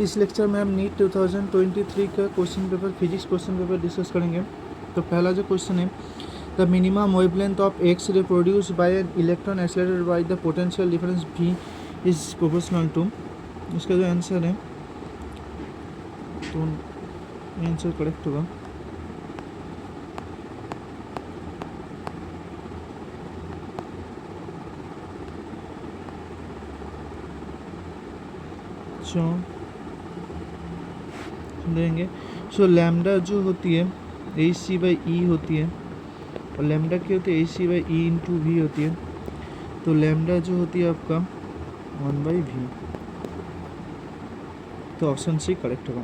इस लेक्चर में हम नीट 2023 का question paper physics question paper discuss करेंगे। तो पहला जो क्वेश्चन है, the minimum wavelength of X ray produced by an electron accelerated by the potential difference v is proportional to. इसका जो आंसर है तो आंसर करेक्ट होगा। देंगे सो लैम्डा जो होती है एच सी बाई ई होती है, और लैम्डा क्या होती है H C by E into V होती है। तो लैम्डा जो होती है आपका 1/v, तो ऑप्शन सी करेक्ट होगा।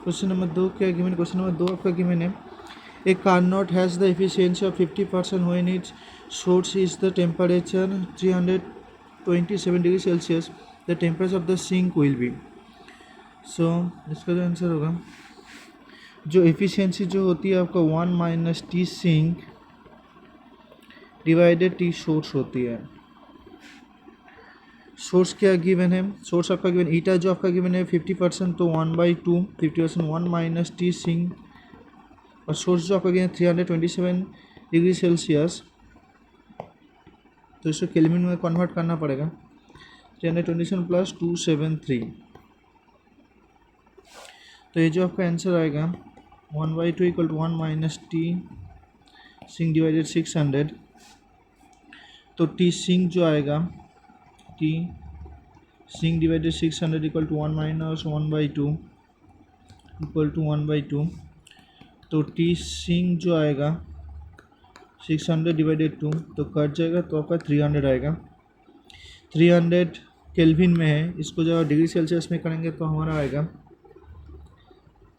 क्वेश्चन नंबर 2 क्या गिवन, क्वेश्चन नंबर 2 आपका गिवन है, a Carnot has the efficiency of 50% when its source is the temperature 327 degree Celsius, the temperature of the sink will be. So इसका जो answer होगा, जो efficiency जो होती है आपका 1 minus T sink divided T source होती है। सोर्स क्या गिवन है, सोर्स आपका गिवन ईटा जो आपका गिवन है 50%, तो 1/2 50% 1 माइनस टी सिंक, और सोर्स जो आपका गिवन 327 डिग्री सेल्सियस, तो इसको केल्विन में कन्वर्ट करना पड़ेगा। 327 प्लस 273, तो ये जो आपका आंसर आएगा 1/2 equal to 1 minus T sink divided 600, तो टी सिंक जो आएगा T sink divided 600 equal to 1 minus 1/2 equal to 1/2, तो टी सिंक जो आएगा 600 डिवाइडेड 2 तो कट जाएगा, तो आपका 300 आएगा। 300 केल्विन में है, इसको जब डिग्री सेल्सियस में करेंगे तो हमारा आएगा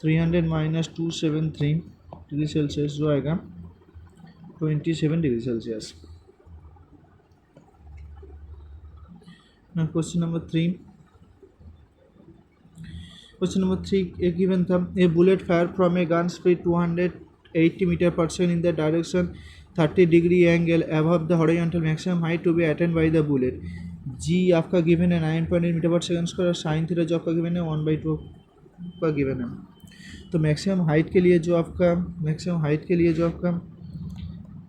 300 माइनस 273 डिग्री सेल्सियस, जो आएगा 27 degree Celsius. Question number 3, question number 3 एक गिवन था, a bullet fire from a gun speed 280 metre per second in the direction 30 degree angle above the horizontal maximum height to be attained by the bullet. G आपका given है 9.8 metre per second square, और sine theta जो आपका given है 1/2 का given है। तो maximum height के लिए जो आपका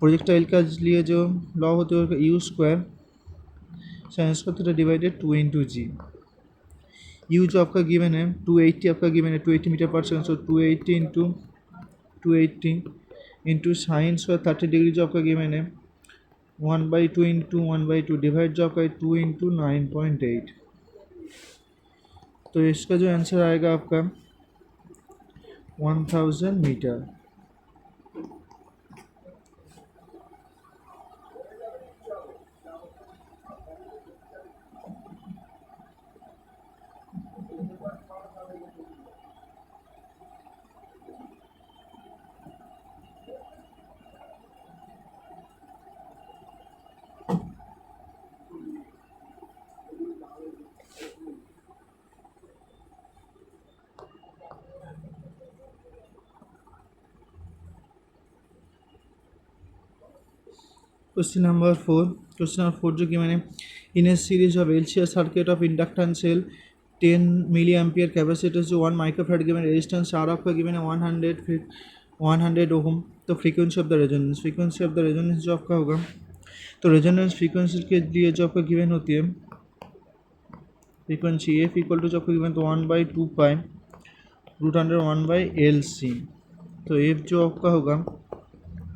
प्रोजेक्टाइल का लिए जो लॉ होते हैं U square sine square theta divided 2 into G. U जो आपका गिवन है 280 आपका गिवन है 280 मीटर पर सेकेंड, सो 280 इंटू साइन स्क्वायर 30 डिग्री जो आपका गिवन है 1/2 इंटू 1/2 डिवाइड जो आपका 2 इंटू 9.8, तो इसका जो आंसर आएगा आपका 1000 मीटर। क्वेश्चन नंबर 4 जो कि मैंने in a series of LCR circuit of inductance cell 10 milli ampere capacitor जो 1 microfarad given resistance R of का गिवन है 100 ओम। तो फ्रीक्वेंसी ऑफ द रेजोनेंस जो आपका होगा, तो रेजोनेंस फ्रीक्वेंसी के लिए जो आपका गिवन होती है फ्रीक्वेंसी एफ इक्वल टू जो आपका गिवन तो 1/2 पाई √100 1/LC। तो एफ जो आपका होगा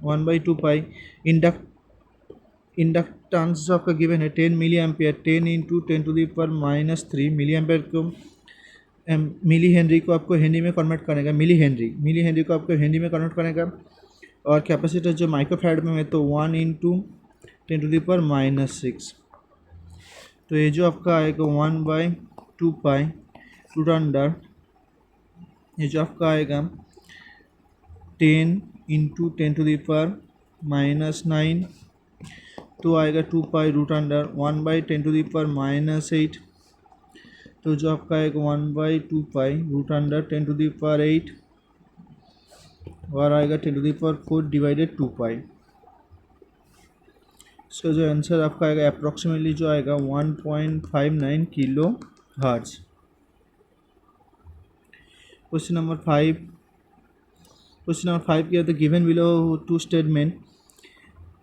1/2 पाई इंडक्टेंस जो आपका गिवन है 10 milli ampere, 10 into 10⁻³ milli ampere को मिली हेनरी को आपको हेनरी में कन्वर्ट करेगा, मिली हेनरी को आपको हेनरी में कन्वर्ट करेगा, और कैपेसिटर जो माइक्रोफैराड में है तो 1 इंटू 10⁻⁶। तो ये जो आपका आएगा 1/2 पाई √100, ये जो आपका आएगा 10 इंटू 10⁻⁹, तो आएगा 2 पाई √100 1/10⁻⁸, तो जो आपका आएगा 1/2 पाई √100 10⁸, और आएगा 10⁴ डिवाइडेड 2 पाई। इसका जो आंसर आपका आएगा अप्रॉक्सीमेटली जो आएगा 1.59 किलो हर्ट्ज। क्वेश्चन नंबर 5 क्या है, given below two statement.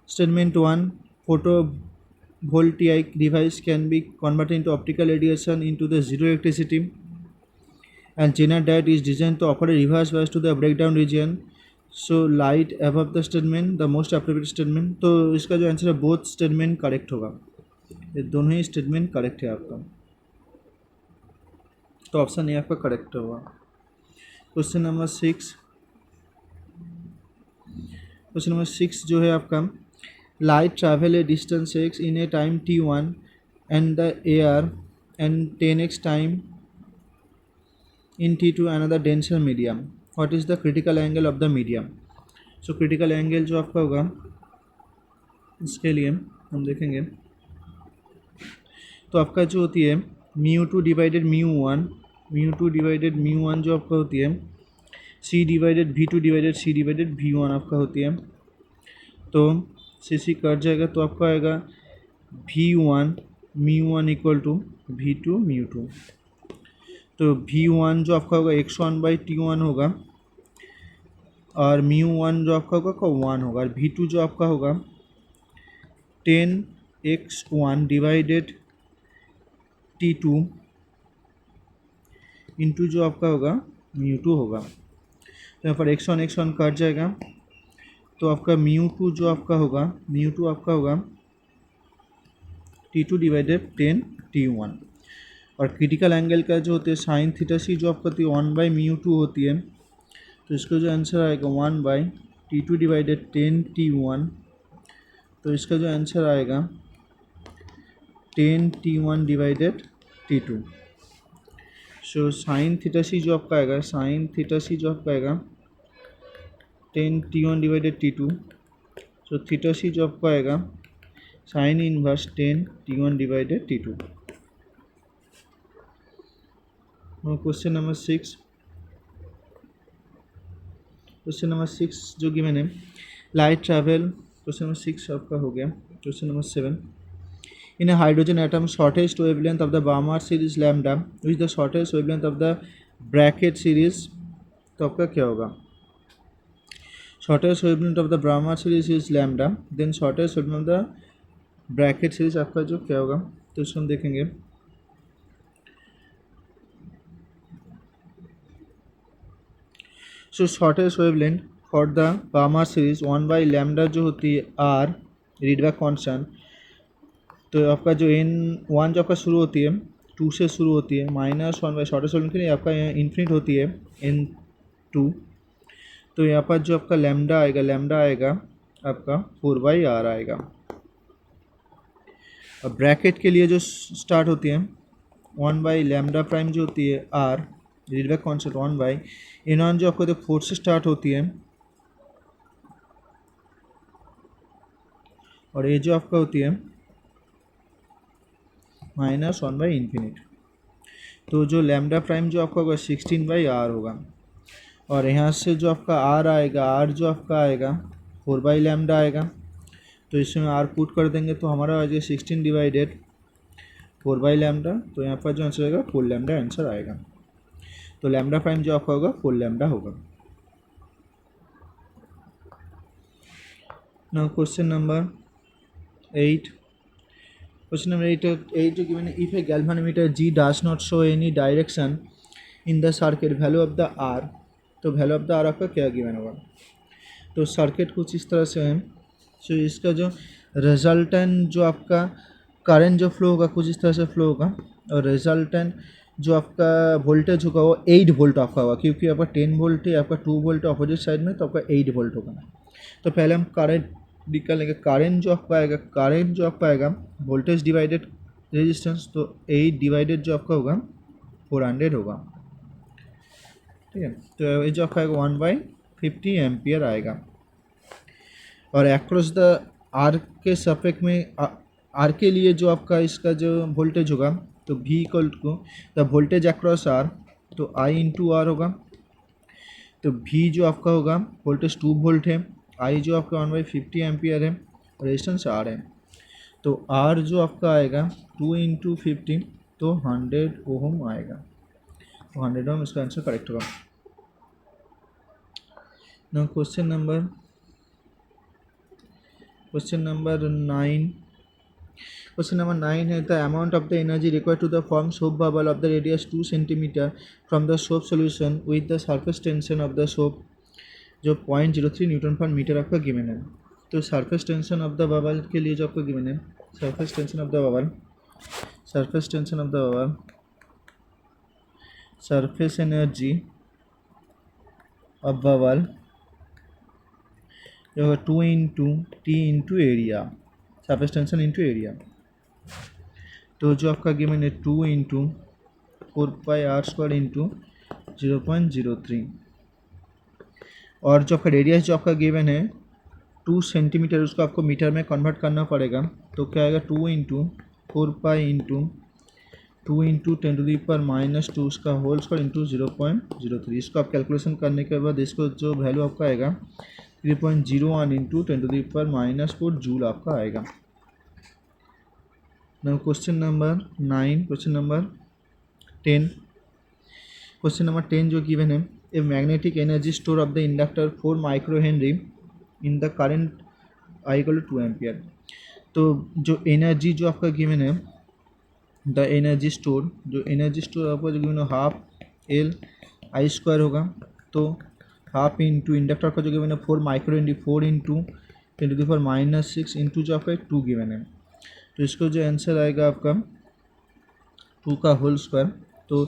Statement 1, photovoltaic device can be converted into optical radiation into the zero electricity, and general diode is designed to operate reverse bias to the breakdown region, so light above the statement the most appropriate statement। तो इसका जो answer है both statement correct होगा, ये दोनों ही statement correct है आपका, तो ऑप्शन ए आपका करेक्ट होगा। क्वेश्चन नंबर 6 जो है आपका, light travel a distance x in a time t1 and the air and 10x time in t2 another denser medium, what is the critical angle of the medium। so critical angle जो आपका होगा इसके लिए हम देखेंगे, तो आपका जो होती है μ2 डिवाइडेड μ1 जो आपका होती है c divided v2 divided c divided v1 आपका होती है, तो सी कट जाएगा, तो आपका आएगा v1 μ1 इक्वल टू v2 μ2। तो v1 जो आपका होगा x1/t1 होगा और μ1 जो आपका होगा 1 होगा, और v2 जो आपका होगा 10x1 डिवाइडेड t2 इंटू जो आपका होगा μ2 होगा। तो यहाँ पर x1 कट जाएगा, तो आपका μ2 जो आपका होगा t2 डिवाइडेड 10t1, और क्रिटिकल एंगल का जो होते हैं साइन थीटा सी जो आपका होती है 1/μ2 होती है, तो इसका जो आंसर आएगा 1/t2 डिवाइडेड 10t1, तो इसका जो आंसर आएगा 10t1 divided t2। So sine theta C जो आपका आएगा 10t1 divided t2, so theta C जो आपका आएगा sine inverse 10t1 divided t2। Question number 6 जो गिवन है, लाइट ट्रैवल, क्वेश्चन नंबर 6 आपका हो गया। Question number 7, in a hydrogen atom shortest wavelength of the Balmer series lambda which the shortest wavelength of the Brackett series, तो आपका क्या होगा, shortest wavelength of the Balmer series is lambda, then shortest wavelength of the Brackett series आपका जो क्या होगा, तो इसको हम देखेंगे। So shortest wavelength for the Balmer series 1/λ जो होती है r रीडबैक कांस्टेंट, तो आपका जो n1 जो आपका शुरू होती है 2 से शुरू होती है -1/, शॉर्टेस्ट वेवलेंथ के लिए आपका यहाँ इन्फिनिट होती है n2, तो यहाँ पर जो आपका लैम्डा आएगा आपका 4/r आएगा, और ब्रैकेट के लिए जो स्टार्ट होती है 1/λ प्राइम जो होती है r रीडबैक कांस्टेंट 1/n1 जो आपको 4 से स्टार्ट होती है, और ये जो आपका होती है -1/∞, तो जो लैम्डा प्राइम जो आपका होगा 16/r होगा, और यहाँ से जो आपका r आएगा, r जो आपका आएगा 4/λ आएगा, तो इसमें r पुट कर देंगे तो हमारा आ जाएगा 16 डिवाइडेड 4/λ, तो यहाँ पर जो आंसर आएगा 4λ आंसर आएगा, तो लैम्डा प्राइम जो आपका होगा 4λ होगा। नाउ क्वेश्चन नंबर 8 जो given है, if a galvanometer G does not show any direction in the circuit value of the R, तो वैल्यू ऑफ द R आपका क्या गिवन होगा, तो सर्किट कुछ इस तरह से है। सो इसका जो रिजल्टेंट जो आपका करंट जो फ्लो होगा कुछ इस तरह से फ्लो होगा, और रिजल्टेंट जो आपका वोल्टेज होगा वो 8 वोल्ट आपका होगा, क्योंकि आपका 10 वोल्ट है, आपका 2 वोल्ट है अपोजिट साइड में, तो आपका 8 वोल्ट होगा। तो पहले हम करंट निकालेंगे, करंट जो आपका आएगा वोल्टेज डिवाइडेड रेजिस्टेंस, तो 8 डिवाइडेड जो आपका होगा 400 होगा, ठीक है। तो ये जो आपका आएगा 1/50 एम्पियर आएगा, और अक्रॉस द आर के सपेक्ष में आर के लिए जो आपका इसका जो वोल्टेज होगा, तो V equal to the voltage across R, तो I इंटू आर होगा, तो V जो आपका होगा वोल्टेज 2 वोल्ट है, I जो आपका 1/50 एम्पियर है, रेजिस्टेंस R है। तो R जो आपका आएगा 2 इंटू 50 तो 100 ओहम आएगा, तो 100 ओहम इसका आंसर करेक्ट होगा। Now question number 9। Question number 9 है the amount of the energy required to the form soap bubble of the radius 2 cm from the soap solution with the surface tension of the soap जो 0.03 Newton पर metre आपका given है। तो surface tension of the bubble के लिए जो आपको given है, surface tension of the bubble surface energy of bubble जो होगा 2 into T into area, surface tension into area. तो जो आपका गिवन है 2 इंटू 4πr² इंटू 0.03 और जो आपका रेडियस जो आपका गिवन है 2 सेंटीमीटर, उसको आपको मीटर में कन्वर्ट करना पड़ेगा। तो क्या आएगा 2 इंटू 4π इंटू 2 इंटू 10⁻⁻² उसका होल स्क्वायर इंटू 0.03। इसको आप कैलकुलेशन करने के बाद इसको जो वैल्यू आपका आएगा 3.01 इंटू 10⁻⁻4 जूल आपका आएगा। Now question number 9, question number 10 जो given है a magnetic energy store of the inductor 4 microhenry in the current I equal to 2 ampere। तो जो एनर्जी जो आपका गिवन है द एनर्जी स्टोर आपका जो गिवन है हाफ एल आई स्क्वायर होगा। तो हाफ इंटू इंडक्टर का जो गिवन है 4 माइक्रोहेनरी 4 इंटू 10⁻⁻6 इंटू जो आपका 2 गिवन है। तो इसको जो आंसर आएगा आपका 2 का होल स्क्वायर, तो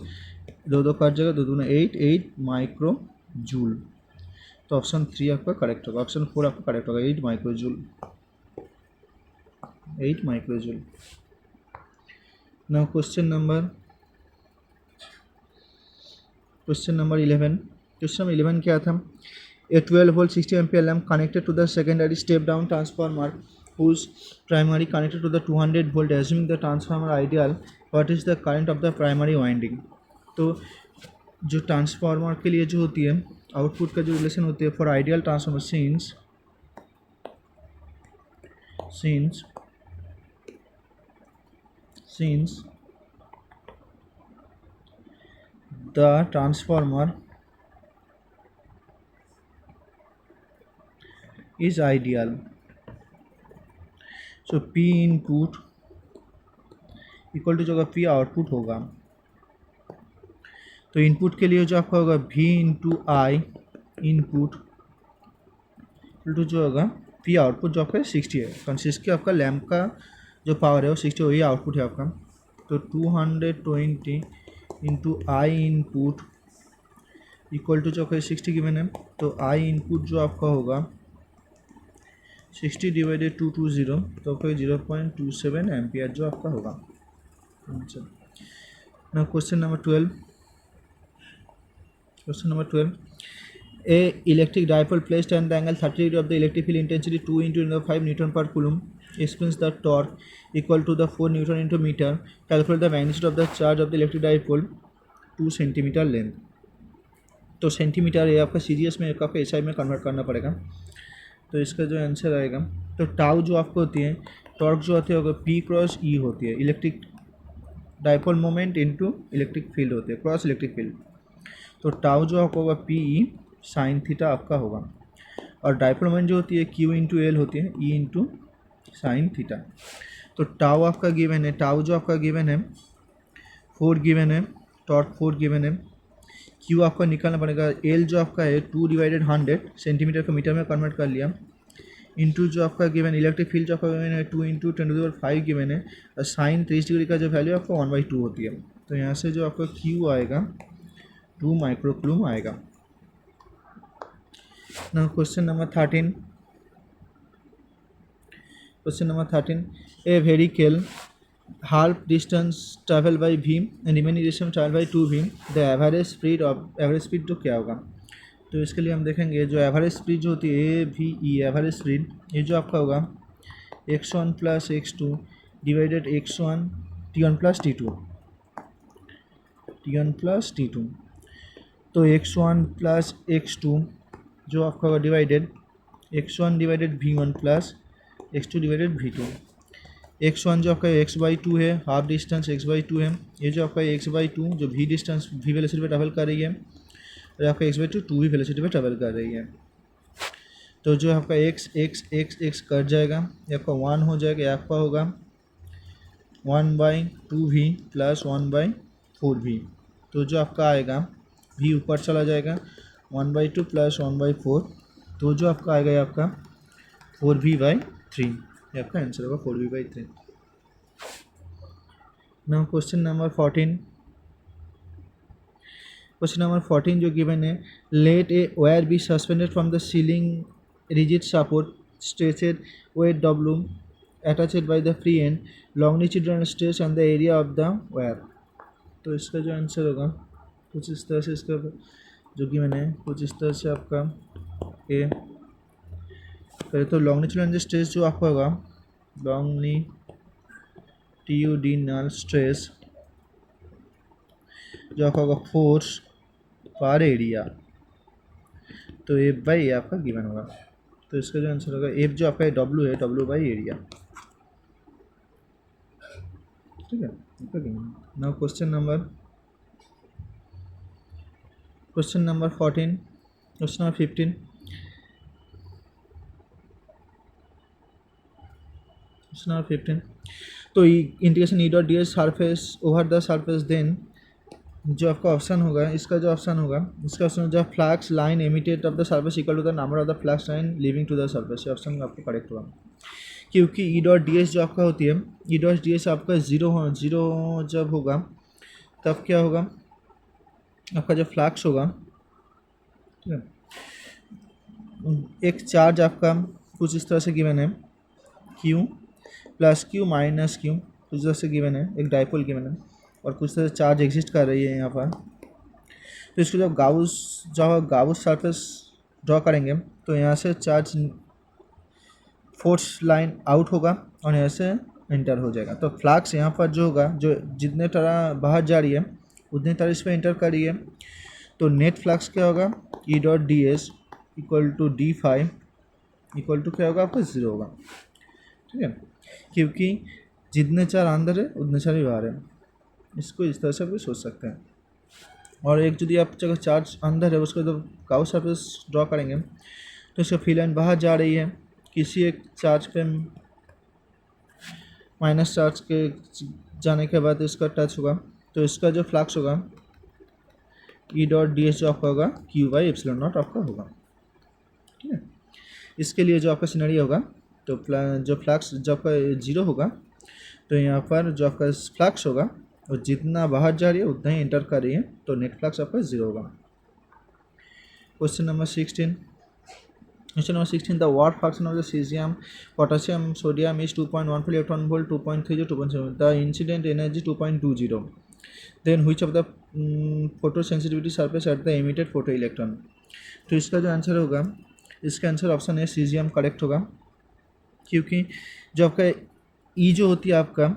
2 कट जाएगा, 2 दूना 8 माइक्रो जूल। तो ऑप्शन 3 आपका करेक्ट होगा, ऑप्शन 4 आपका करेक्ट होगा 8 micro joule. Now question number 11। Question number 11 क्या था, a 12 volt 60 ampere lamp connected to the secondary step down transformer whose primary connected to the 200 volt, assuming the transformer ideal, what is the current of the primary winding। तो जो transformer के लिए जो होती है output का जो relation होती है for ideal transformer since the transformer is ideal, so P input equal to जो होगा P आउटपुट होगा। तो इनपुट के लिए जो आपका होगा V into I input equal to जो होगा P आउटपुट जो आपका 60 है, कंसिस्ट आपका लैम्प का जो पावर है वो 60 वही आउटपुट है आपका। तो 220 into I input equal to जो आपका 60 गिवन है। तो आई इनपुट जो आपका होगा 60 डिवाइडेड 220 तो आपका 0.27 एम्पियर जो आपका होगा। ना question number 12 a electric dipole placed at the angle 30 degree of the electric field intensity 2 × 5 newton per coulomb experience the torque equal to the 4 newton into metre, calculate the magnitude of the charge of the electric dipole 2 centimetre length. तो centimetre ये आपका series में आपका SI में convert करना पड़ेगा। तो इसका जो आंसर आएगा तो टाउ जो आपको होती है टॉर्क जो होती है P क्रॉस E होती है, electric dipole moment into electric field होती है, क्रॉस इलेक्ट्रिक फील्ड। तो टाउ जो आपका होगा PE साइन थीटा आपका होगा, और डाइपोल मोमेंट जो होती है Q इंटू L होती है E इंटू साइन थीटा। तो टाउ आपका गिवन है, टाउ जो आपका गिवन है 4 गिवन है, टॉर्क 4 गिवन है, Q आपका निकालना पड़ेगा, L जो आपका है 2/100 सेंटीमीटर को मीटर में कन्वर्ट कर लिया, इंटू जो आपका गिवन इलेक्ट्रिक फील्ड जो आपका गिवन है 2 इंटू 10⁵ गिवन है, और साइन 30 डिग्री का जो वैल्यू आपका 1/2 होती है। तो यहाँ से जो आपका Q आएगा 2 माइक्रोकूलम आएगा। ना question number 13 A vehicle half distance travel by v and remaining distance travel by 2v, the average speed तो क्या होगा। तो इसके लिए हम देखेंगे जो एवरेज स्पीड जो होती है AVE एवरेज स्पीड, ये जो आपका होगा x1 + x2 divided x1 t1 + t2। तो x1 + x2 जो आपका होगा divided x1 divided v1 + x2 divided v2। x1 जो आपका x/2 है, हाफ डिस्टेंस x/2 है। ये जो आपका x/2 जो v डिस्टेंस v वेलोसिटी पे ट्रैवल कर रही है, और आपका x/2 2v वेलोसिटी पे ट्रैवल कर रही है। तो जो आपका x कट जाएगा, ये आपका 1 हो जाएगा, ये आपका होगा 1/2v प्लस 1/4v। तो जो आपका आएगा v ऊपर चला जाएगा, 1/2 प्लस 1/4, तो जो आपका आएगा ये आपका 4v/3। ये आपका आंसर होगा 4v/3। Now question number 14। Question number 14 जो गिवन है, let a wire be suspended from the ceiling rigid support stretched weight W attached by the free end longitudinal stretch on the area of the wire। तो इसका जो answer होगा कुछ इस तरह से, इसका जो कि मैंने कुछ इस तरह से आपका ए करे तो लॉन्गिट्यूडिनल स्ट्रेस जो आपका होगा, लॉन्गिट्यूडिनल स्ट्रेस जो आपका होगा फोर्स पर एरिया, तो ए बाई आपका गिवन होगा। तो इसका जो आंसर होगा एफ जो आपका डब्ल्यू है, W/एरिया। ठीक है। Now question number 14, question number 15। Question number 15, तो integration E dot D S surface over the surface, then जो आपका ऑप्शन होगा, इसका जो ऑप्शन होगा, इसका ऑप्शन जो flux line emitted of the surface equal to the number of the flux line living to the surface. ये option आपका करेक्ट होगा, क्योंकि ई डॉट डी एस जो आपका होती है, ई डॉट डी एस आपका जीरो जब होगा तब क्या होगा, आपका जो फ्लक्स होगा, ठीक है, एक चार्ज आपका कुछ इस तरह से गिवन है, Q plus Q minus Q कुछ तरह से गिवन है, एक डाइपोल गिवन है, और कुछ तरह से चार्ज एग्जिस्ट कर रही है यहाँ पर। तो इसको जब गाउस सरफेस ड्रॉ करेंगे, तो यहाँ से चार्ज फोर्स लाइन आउट होगा और यहाँ से इंटर हो जाएगा। तो फ्लक्स यहाँ पर जो होगा, जो जितने तरह बाहर जा रही है उतने तरह इस पर इंटर कर रही है, तो नेट फ्लक्स क्या होगा, E dot D S equal to d5 equal to क्या होगा, आपका 0 होगा। ठीक है, क्योंकि जितने चार अंदर है उतने चार ही बाहर है, इसको इस तरह से भी सोच सकते हैं। और एक यदि आप जगह चार्ज अंदर है, उसको जब गाउस सरफेस ड्रॉ करेंगे तो इसका फी लाइन बाहर जा रही है, किसी एक चार्ज पे माइनस चार्ज के जाने के बाद इसका टच होगा, तो इसका जो फ्लक्स होगा ई डॉट डी एस जो आपका होगा Q/ε0 आपका होगा। ठीक है, इसके लिए जो आपका सिनेरियो होगा, तो जो फ्लक्स जब आपका 0 होगा, तो यहाँ पर जो आपका फ्लक्स होगा और जितना बाहर जा रही है उतना ही इंटर कर रही है, तो नेट फ्लक्स आपका 0 होगा। Question number 16। Question number 16, the watt fraction of the cesium, potassium, sodium is 2.14 electron volt, 2.30, 2.7. The incident energy 2.20. Then which of the photosensitivity surface at the emitted photoelectron? तो इसका जो answer होगा, इसका answer option है caesium correct होगा, क्योंकि जो आपका ई जो होती है आपका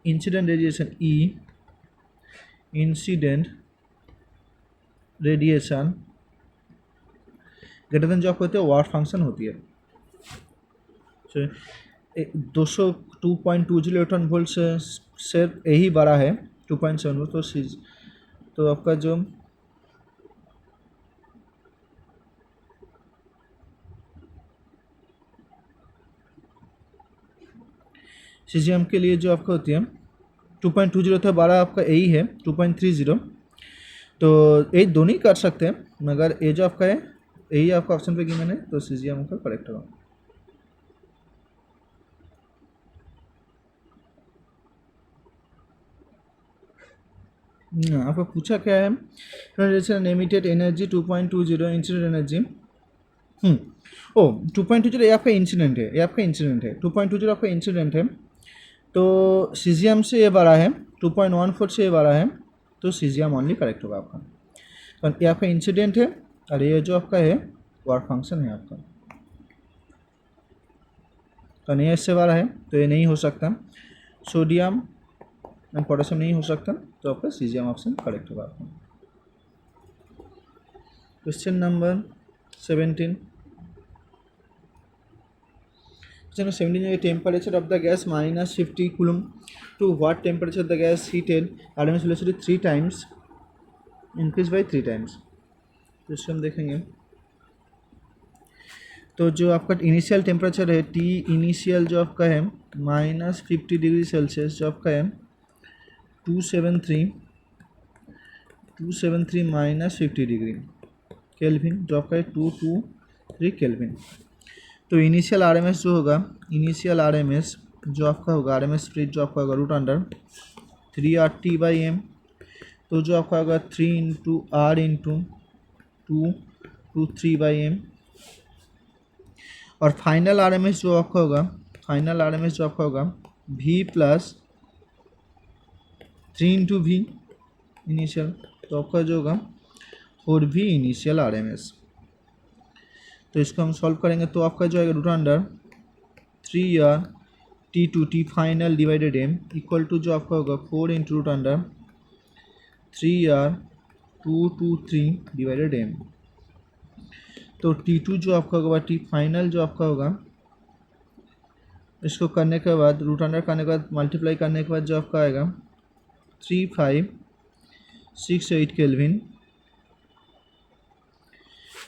इंसिडेंट रेडिएशन, ई इंसिडेंट रेडिएशन ग्रेटर देन जो आपको होती है वाट फंक्शन होती है। 2.20 इलेक्ट्रॉन वोल्ट से सिर्फ यही बड़ा है 2.7 वोल्ट, तो आपका जो सीजियम के लिए जो आपका होती है 2.20 था, बड़ा आपका यही है 2.30, तो ये दोनों ही कर सकते हैं, मगर ये जो आपका है यही आपका ऑप्शन पे गिवन है, तो सीजियम का करेक्ट होगा। आपको पूछा क्या है, radiation emitted energy 2.20 incident energy, 2.20 ये आपका इंसिडेंट है, 2.20 आपका इंसिडेंट है, तो सीजियम से ये बड़ा है, 2.14 से ये बड़ा है, तो सीजियम ओनली करेक्ट होगा आपका। तो ये आपका इंसिडेंट है और ये जो आपका है वर्क फंक्शन है आपका, तो नहीं इससे बड़ा है, तो ये नहीं हो सकता, सोडियम एंड पोटेशियम नहीं हो सकता, तो आपका सीजियम ऑप्शन करेक्ट होगा आपका। Question number 17। 17 temperature of the gas minus 50 coulomb to what temperature the gas heated RMS velocity 3 times increase by 3 times। तो इसको हम देखेंगे। तो जो आपका इनिशियल टेम्परेचर है टी इनिशियल जो आपका है -50 डिग्री सेल्सियस जो आपका है 273 माइनस 50 डिग्री केल्विन जो आपका है 223 केल्विन। तो इनिशियल आरएमएस जो होगा इनिशियल आरएमएस जो आपका होगा आरएमएस स्प्लिट जो आपका होगा √3RT/m। तो जो आपका होगा 3 × R × 223/m। और फाइनल आरएमएस जो आपका होगा V + 3 × V इनिशियल। तो आपका जो होगा 4V इनिशियल आरएमएस। तो इसको हम सॉल्व करेंगे तो आपका जो आएगा √3RT final divided m equal to जो आपका होगा 4 × √3R223 डिवाइडेड m। तो T2 जो आपका होगा T फाइनल जो आपका होगा इसको करने के बाद √अंडर करने के बाद मल्टीप्लाई करने के बाद जो आपका आएगा 3568 केल्विन।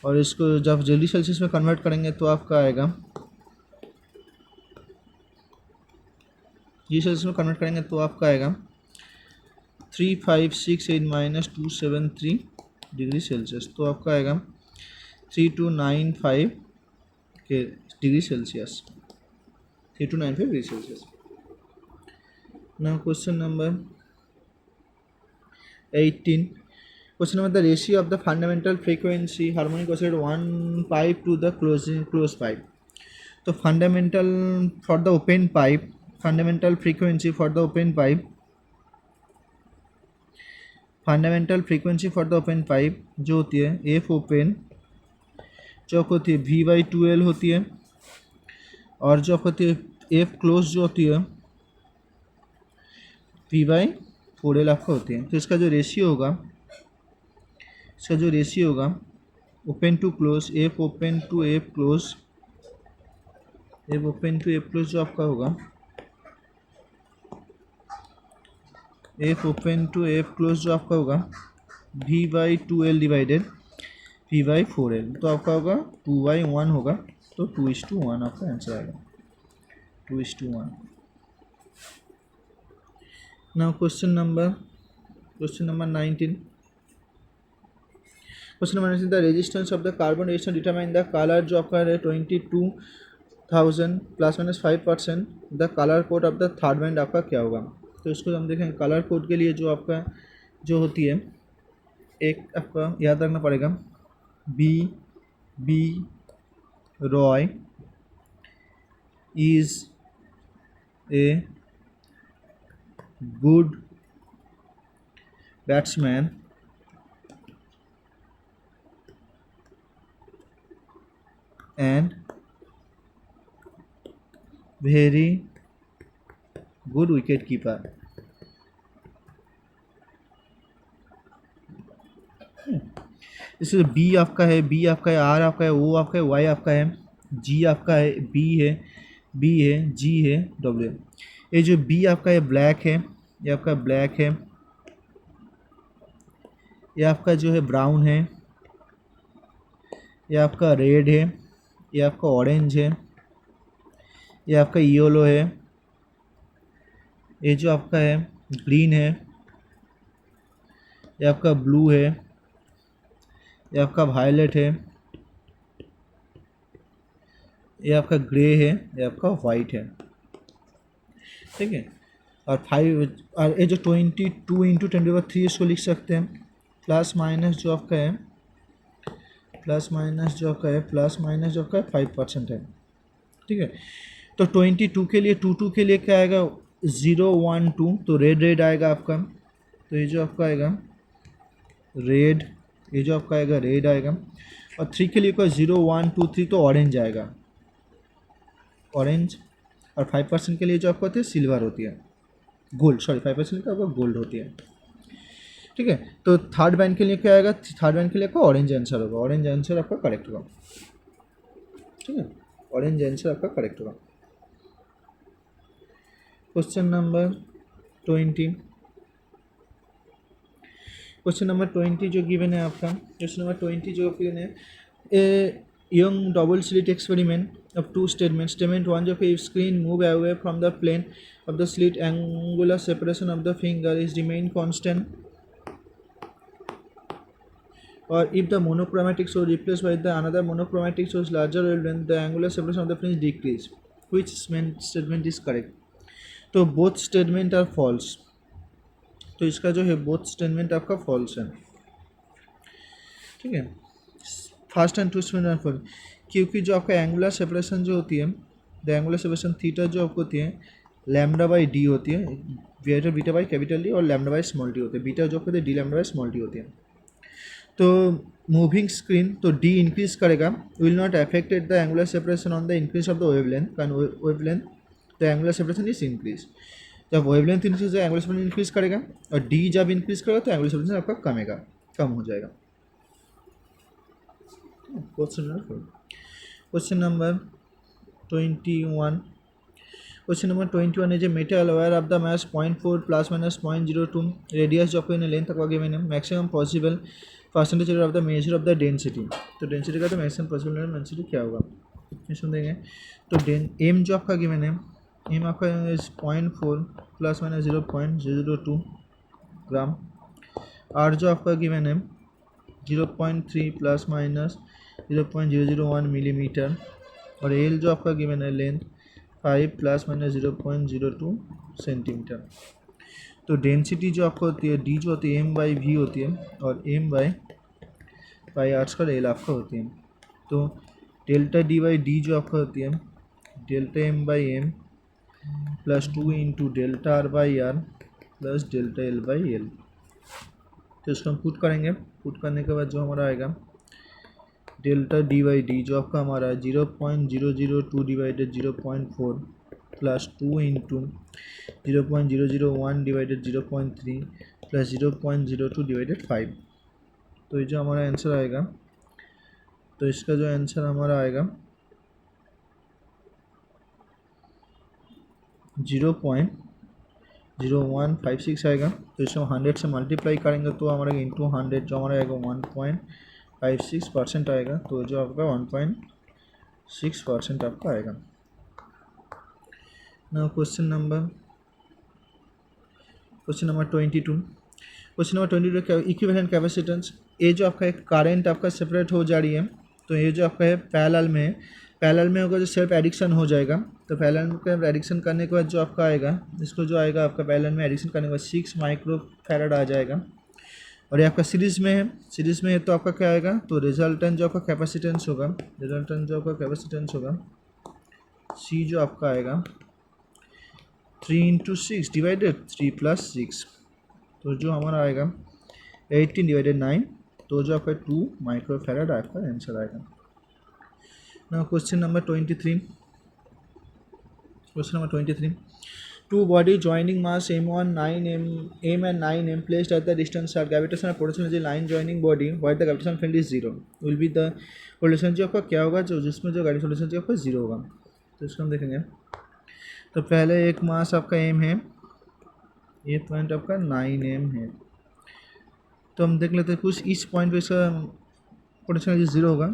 और इसको जब डिग्री सेल्सियस में कन्वर्ट करेंगे तो आपका आएगा डिग्री सेल्सियस में कन्वर्ट करेंगे तो आपका आएगा 3568 माइनस 273 डिग्री सेल्सियस। तो आपका आएगा 3295 के degree Celsius 3295 degree Celsius. Now question number 18। Question number, the ratio of the fundamental frequency harmonic oscillator one pipe to the closed pipe। तो fundamental for the open pipe, fundamental frequency for the open pipe, fundamental frequency for the open pipe जो होती है F open जो होती है V/2L होती है और जो होती है F close जो होती है V/4L आपका होती है। तो इसका जो रेशियो होगा open to close F open to F close जो आपका होगा F open to F close जो आपका होगा V/2L डिवाइडेड V/4L। तो आपका होगा 2/1 होगा। तो 2:1 आपका आंसर आएगा 2:1। Now question number 19। Question number 19, the resistance of the carbon resistance determine the colour जो आपका है 22,000 ±5%। The colour code of the third band आपका क्या होगा। तो इसको हम देखेंगे। कलर कोड के लिए जो आपका जो होती है एक आपका याद रखना पड़ेगा B Roy is a good batsman and very good wicket keeper। इसमें बी आपका है आर आपका है ओ आपका है वाई आपका है जी आपका है बी है जी है डब्ल्यू। ये जो बी आपका है ब्लैक है ये आपका ब्लैक है ये आपका जो है ब्राउन है ये आपका रेड है ये आपका ऑरेंज है ये आपका येलो है ये जो आपका है ग्रीन है ये आपका ब्लू है ये आपका वायलेट है ये आपका ग्रे है ये आपका वाइट है। ठीक है। और 5 और ये जो 22 × 10⁻³ इसको लिख सकते हैं प्लस माइनस जो आपका है 5% है। ठीक है। तो 22 के लिए 22 के लिए क्या आएगा 0 1 2 तो रेड आएगा आपका। तो ये जो आपका आएगा रेड ये जो आपका आएगा रेड आएगा। और 3 के लिए कोई 0 1 2 3 तो ऑरेंज आएगा ऑरेंज। और 5% के लिए जो आपको होती है सिल्वर होती है गोल्ड 5% का आपका गोल्ड होती है। ठीक है। तो थर्ड बैंड के लिए क्या आएगा थर्ड बैंड के लिए आपका ऑरेंज आंसर होगा ऑरेंज आंसर आपका करेक्ट होगा। ठीक है ऑरेंज आंसर आपका करेक्ट होगा। क्वेश्चन नंबर 20, क्वेश्चन नंबर 20 जो गिवन है आपका, क्वेश्चन नंबर 20 जो गिवन है, ए young double slit experiment of two statements. Statement 1 जो if screen move away from the plane of the slit, angular separation of the finger is remain constant, or if the monochromatic source replaced by the another monochromatic source larger wavelength, the angular separation of the fringe decrease. Which statement is correct? तो both statement are false, तो इसका जो है both statement आपका false है, ठीक है। First and two statement are false, क्योंकि जो आपका एंगुलर सेपरेशन जो होती है, द एंगुलर सेपरेशन थीटा जो आपको होती है लैम्डा बाई डी होती है, greater beta by capital D, और लैम्डा बाई स्मॉल डी होती है, बीटा जो आपको होती है D lambda by small D होती है। तो मूविंग स्क्रीन तो डी इंक्रीज करेगा, will not affected the angular separation on the increase of the wavelength, कारण wavelength the angular separation is increase. जब wavelength increase angular separation increase करेगा, और D जब इंक्रीज करेगा तो एंगुलर सेपरेशन आपका कमेगा, कम हो जाएगा। Question number 21, question number 21 is a metal wire of the mass 0.4 plus minus 0.02 radius जो आपको इन लेंथ तक गिवन है, maximum possible percentage of the measure of the density. तो डेंसिटी का तो मैक्सिमम पॉसिबल डेंसिटी क्या होगा इसमें देंगे। तो एम जो आपका गिवन है, एम आपका 0.4 प्लस माइनस 0.002 ग्राम, आर जो आपका गिवन है 0.3 प्लस माइनस 0.001 मिलीमीटर, और एल जो आपका गिवन है लेंथ 5 प्लस माइनस 0.02 सेंटीमीटर। तो डेंसिटी जो आपको होती है डी जो होती है एम बाई वी होती है, और M by R square L आपका होती है। तो डेल्टा डी बाई डी जो आपका होती है delta M by M plus 2 into delta R by R plus delta L by L. तो इसको हम पुट करेंगे, पुट करने के बाद जो हमारा आएगा डेल्टा डी बाई डी जो आपका हमारा 0.002 divided 0.4 plus 2 into 0.001 divided 0.3 plus 0.02 divided 5। तो ये जो हमारा आंसर आएगा, तो इसका जो आंसर हमारा आएगा 0.0156 आएगा। तो इसको 100 से मल्टीप्लाई करेंगे तो हमारा इंटू 100 जो हमारा आएगा 1.56% आएगा। तो जो आपका 1.6% आपका आएगा। Now question number 22, question number 22 equivalent capacitance, ये जो आपका एक करंट आपका सेपरेट हो जा रही है, तो ये जो आपका है पैरेलल में होगा जो सेल्फ एडिक्शन हो जाएगा। तो पैरेलल में एडिक्शन करने के बाद जो आपका आएगा, इसको जो आएगा आपका पैरेलल में एडिक्शन करने के बाद 6 माइक्रोफैराड आ जाएगा। और ये आपका सीरीज़ में है तो आपका क्या आएगा, तो रिजल्टेंट जो आपका कैपेसिटेंस होगा सी जो आपका आएगा 3 × 6 डिवाइडेड 3 + 6, तो जो हमारा आएगा 18 डिवाइडेड 9, तो जो आपका 2 माइक्रोफैराड आपका आंसर आएगा। Now question number 23, two body joining mass m1 9m and 9m placed at the distance are gravitational potential is a line joining body where the gravitational field is 0 will be the potential जो आपका क्या होगा, जो जिसमें जो gravitational potential आपका 0 होगा। तो इसको हम देखेंगे। तो पहले एक मास आपका m है, ये पॉइंट आपका 9m है। तो हम देख लेते हैं कुछ इस पॉइंट पे इसका पोटेंशियल 0 होगा।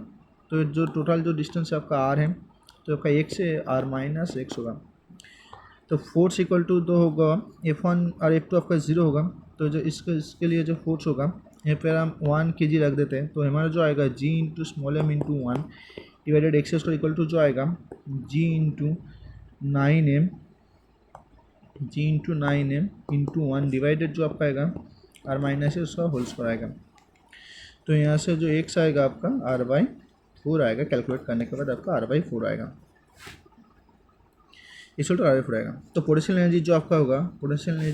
तो जो टोटल जो डिस्टेंस आपका r है, तो आपका x से r माइनस x होगा। तो फोर्स इक्वल टू 2 होगा, F1 और F2 आपका 0 होगा। तो जो इसके लिए जो फोर्स होगा यहाँ पर हम 1 kg रख देते हैं। तो हमारा जो आएगा G इंटू small m into 1 divided X square equal to जो आएगा G into 9m into 1 divided जो आपका आएगा r माइनस है उसका होल स्क्वायर आएगा। तो यहाँ से जो x आएगा आपका r/4 आएगा, कैलकुलेट करने के बाद आपका r/4 आएगा, इक्वल टू r/4 आएगा। तो पोटेंशियल एनर्जी जो आपका होगा, तो पोटेंशियल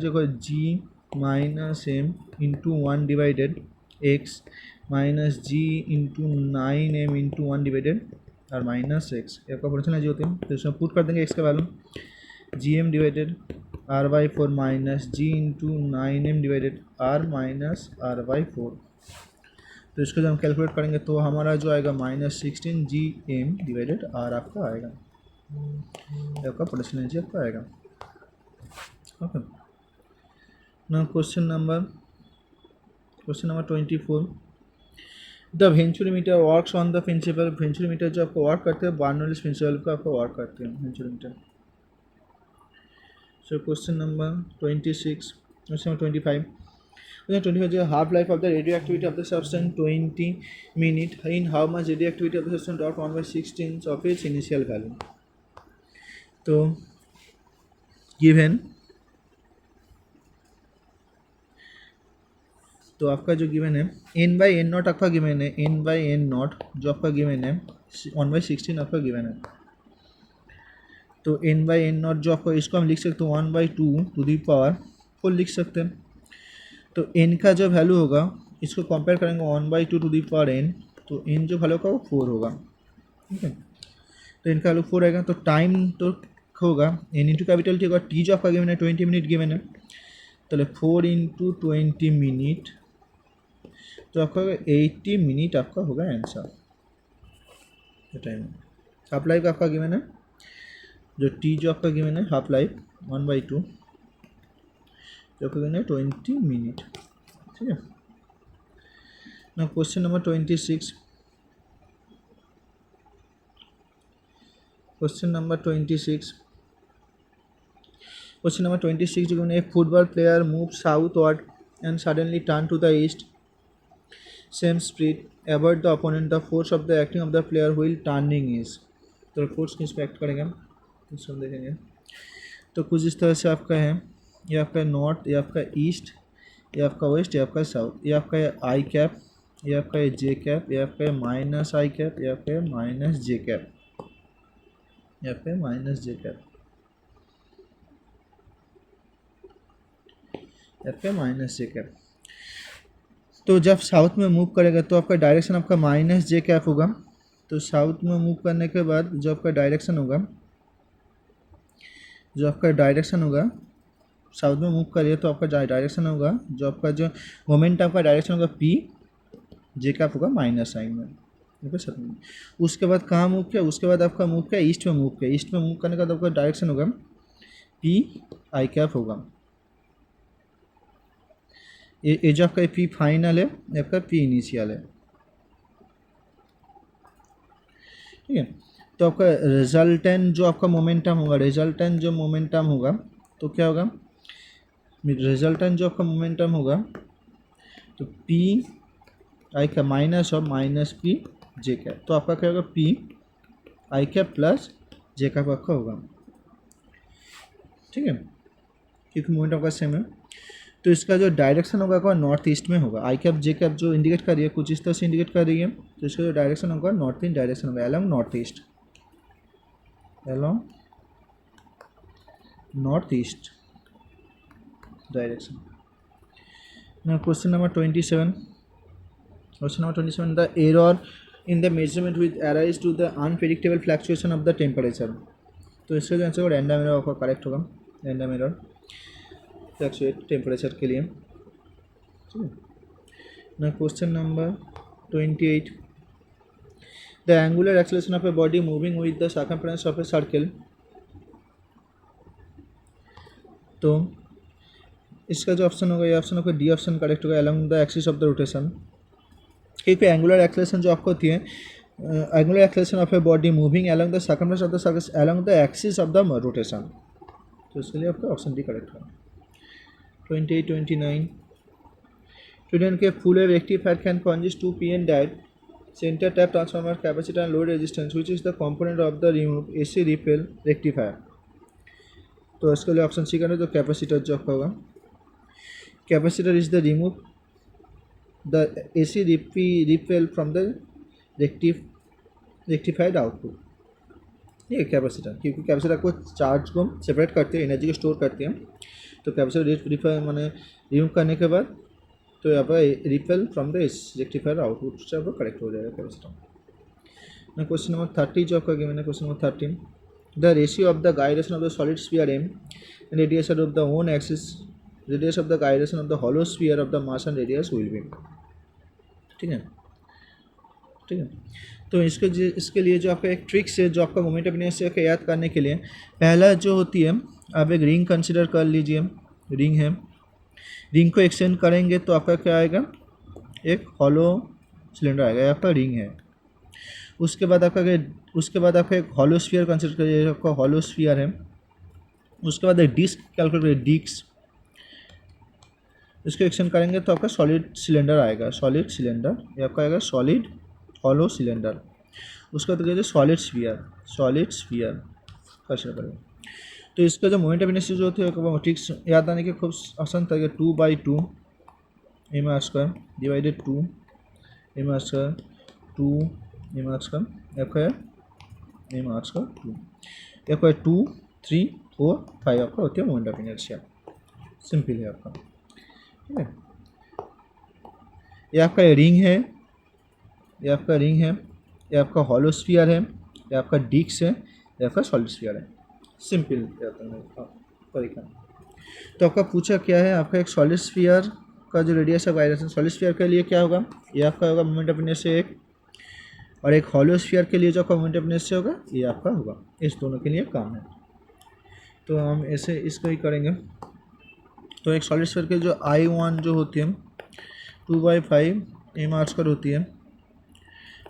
जो होगा G minus m into 1 divided x minus G into 9m into 1 divided r minus x, ये आपका पोटेंशियल एनर्जी होती है। तो इसमें पुट कर देंगे x का value Gm divided r/4 minus G into 9m divided r minus r/4। तो इसको जब हम कैलकुलेट करेंगे तो हमारा जो आएगा -16 Gm डिवाइडेड r आपका आएगा। आपका पोटेंशियल एनर्जी आपका आएगा। Okay, now question number 24, the venturimeter works on the principle. Venturimeter जो आपको वर्क करते हैं बर्नौलीज प्रिंसिपल को आपको वर्क करते हैं venturimeter. So question number 26, question number 25, जो half life of the radio activity of the substance 20 minute, in how much radio activity of the substance drop 1/16 of its initial value. तो given, तो आपका जो given है n by N not आपका given है, n by N not जो आपका given है 1/16 आपका गिवन है। तो n बाई एन नॉट जो आपको, इसको हम लिख सकते हैं 1/2 टू दी पावर 4 लिख सकते हैं। तो n का जो वैल्यू होगा इसको कंपेयर करेंगे 1/2 टू दी पावर n, तो n जो वैल्यू होगा वो 4 होगा। ठीक है, तो n का वैल्यू 4 आएगा। तो टाइम तो होगा n इंटू कैपिटल टी होगा, टी जो आपका गिवन है 20 मिनट गिवन है, तो 4 इंटू 20 मिनट, तो आपका 80 मिनट आपका होगा आंसर। टाइम हाफ लाइफ आपका गिवन है, जो टी जो आपका गिवन है हाफ लाइफ 1/2 जो आपका गिवन है 20 मिनट। ठीक है, ना क्वेश्चन नंबर 26, क्वेश्चन नंबर 26 जो गिवन है, एक football player move southward and suddenly turn to the east, same speed, avoid the opponent, the force of the acting of the player while turning is. तो force किस पे act करेंगे हम सब देखेंगे। तो कुछ इस तरह से आपका है, ये आपका नॉर्थ, ये आपका ईस्ट, ये आपका वेस्ट, ये आपका साउथ, ये आपका आई कैप, ये आपका जे कैप, ये आपका माइनस आई कैप, ये आपका माइनस जे कैप, ये आपका माइनस जे कैप, ये आपका माइनस जे कैप। तो जब साउथ में मूव करेगा तो आपका डायरेक्शन आपका माइनस जे कैप होगा। तो साउथ में मूव करने के बाद जो आपका डायरेक्शन होगा, साउथ में मूव करिए तो आपका डायरेक्शन होगा, जो आपका जो मोमेंट आपका डायरेक्शन होगा पी, जे कैप होगा माइनस साइन में। ठीक है सर, उसके बाद कहाँ मूव किया, उसके बाद आपका मूव किया ईस्ट में मूव किया, ईस्ट में मूव करने का तो आपका डायरेक्शन होगा पी आई कैप होगा। ये जो आपका पी फाइनल है, आपका पी इनिशियल है। ठीक है, तो आपका रिजल्टेंट जो आपका मोमेंटम होगा, तो क्या होगा, रिजल्टेंट जो आपका मोमेंटम होगा तो पी आई का माइनस और माइनस पी जे कैप, तो आपका क्या होगा P I cap plus J cap आपका होगा। ठीक है, क्योंकि मोमेंटम का सेम है, तो इसका जो डायरेक्शन होगा नॉर्थ ईस्ट में होगा। आई कैप जे कैप जो इंडिकेट कर रही है कुछ इस तरह से इंडिकेट कर रही है, तो इसका जो डायरेक्शन होगा नॉर्थ ईस्ट डायरेक्शन होगा, along north east direction. Now question number 27. The error in the measurement which arise to the unpredictable fluctuation of the temperature. तो इसका जो आंसर रैंडम एरर आपका करेक्ट होगा, रैंडम एरर फ्लक्चुएट टेम्परेचर के लिए। ठीक है, ना question number 28, the angular acceleration of a body moving with the circumference of a circle. तो इसका जो ऑप्शन होगा, ये ऑप्शन होगा डी ऑप्शन करेक्ट होगा, along the axis of the rotation. क्योंकि एंगुलर एक्सेलरेशन जो आपको होती है, angular acceleration of a body moving along the circumference of the circle along the axis of the rotation, तो इसके लिए आपका ऑप्शन डी करेक्ट होगा। 28, 29, स्टूडेंट के full wave rectifier can consist 2 PN diode, centre tap transformer, capacitor and load resistance, which is the component of the remove AC repel rectifier. तो इसके लिए option C करें तो कैपेसिटर जो आपका होगा, capacitor is the remove the AC repel from the rectified output. ठीक है, कैपेसिटर, क्योंकि कैपेसिटर को चार्ज को सेपरेट करते हैं, एनर्जी को स्टोर करते हैं, तो कैपेसिटर रिपेल मैंने रिमूव करने के बाद तो यहाँ पर repel from the rectifier output से आपका करेक्ट हो जाएगा कैपेसिटर। ना क्वेश्चन नंबर 30 जो आपका गिवन है, question number 13, the ratio of the gyration of the solid sphere M and radius of the own axis, radius of the gyration of the hollow sphere of the mass and radius will be. ठीक है, तो इसके लिए जो आपका एक tricks है जो आपका मोमेंट ऑफ इनर्शिया को याद करने के लिए, पहला जो होती है, आप एक रिंग कंसिडर कर लीजिए, रिंग है, रिंग को एक्सटेंड करेंगे तो आपका क्या आएगा, एक हॉलो सिलेंडर आएगा, आपका रिंग है। उसके बाद आपका एक हॉलो स्फीयर कंसिडर करिए, आपका हॉलो स्फीयर है। उसके बाद एक डिस्क कैलकुलेट करिए, डिस्क, इसको एक्सटेंड करेंगे तो आपका सॉलिड सिलेंडर आएगा, सॉलिड सिलेंडर, ये आपका आएगा सॉलिड हॉलो सिलेंडर। उसका तो कहते solid sphere, solid sphere consider करेंगे। तो इसका जो मोमेंट ऑफ इनर्शिया जो होती है ट्रिक्स याद आने के खूब आसान तरीके, 2/2 m² डिवाइडेड 2 m² 2 m² आपका m² 2 आपका 2 3 4 5 आपका होती है मोमेंट ऑफ इनर्शिया। सिंपल है आपका, ठीक है। ये आपका रिंग है, ये आपका रिंग है, ये आपका हॉलो स्फीयर है, ये आपका डिस्क है, ये आपका सॉलिड स्फीयर है। सिंपल तरीका। तो आपका पूछा क्या है, आपका एक सॉलिड स्फीयर का जो radius of gyration, solid sphere के लिए क्या होगा, ये आपका होगा मोमेंट ऑफ इनर्शिया एक, और एक हॉलो स्फीयर के लिए जो आपका मोमेंट ऑफ इनर्शिया होगा ये आपका होगा। इस दोनों के लिए काम है, तो हम ऐसे इसको ही करेंगे। तो एक सॉलिड स्फीयर के जो I1 जो होती है 2/5 m² होती है,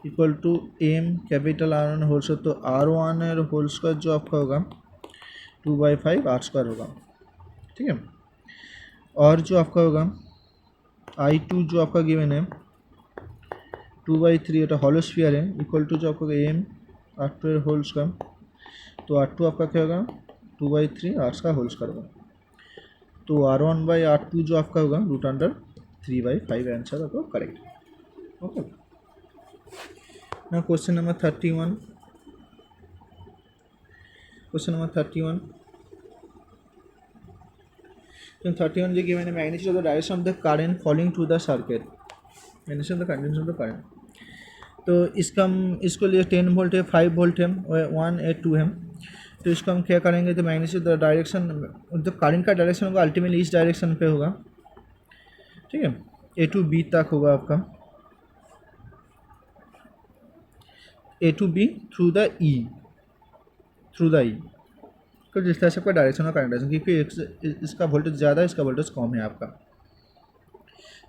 equal to m capital R1 whole square, तो R1 होल स्क्वायर जो आपका होगा 2/5 r² होगा, ठीक है। और जो आपका होगा I2 जो आपका गिवन है 2/3, এটা हॉलो स्फीयर है, इक्वल टू जो आपका m R2 होल स्क्वायर, तो R2 आपका क्या होगा 2/3 r² होल स्क्वायर होगा, तो R1/R2 जो आपका होगा √3/5 आंसर आपका करेक्ट। ओके, ना क्वेश्चन नंबर 31, क्वेश्चन नंबर 31 तो 31 जो गिवन है magnitude of the direction of the current following through the circuit, magnitude of the condition of the current. तो इसका हम इसको लिए 10 वोल्ट है, 5 वोल्ट है, 1 8 2 है। तो इसको हम क्या करेंगे, तो मैग्नीट्यूड द डायरेक्शन, जो करंट का डायरेक्शन होगा अल्टीमेटली इस डायरेक्शन पे होगा, ठीक है, A to B तक होगा आपका, A to B through the E, through the E। तो जिस तरह से आपका डायरेक्शन और करंट डायरेक्शन, क्योंकि इसका वोल्टेज ज़्यादा है, इसका वोल्टेज कम है आपका।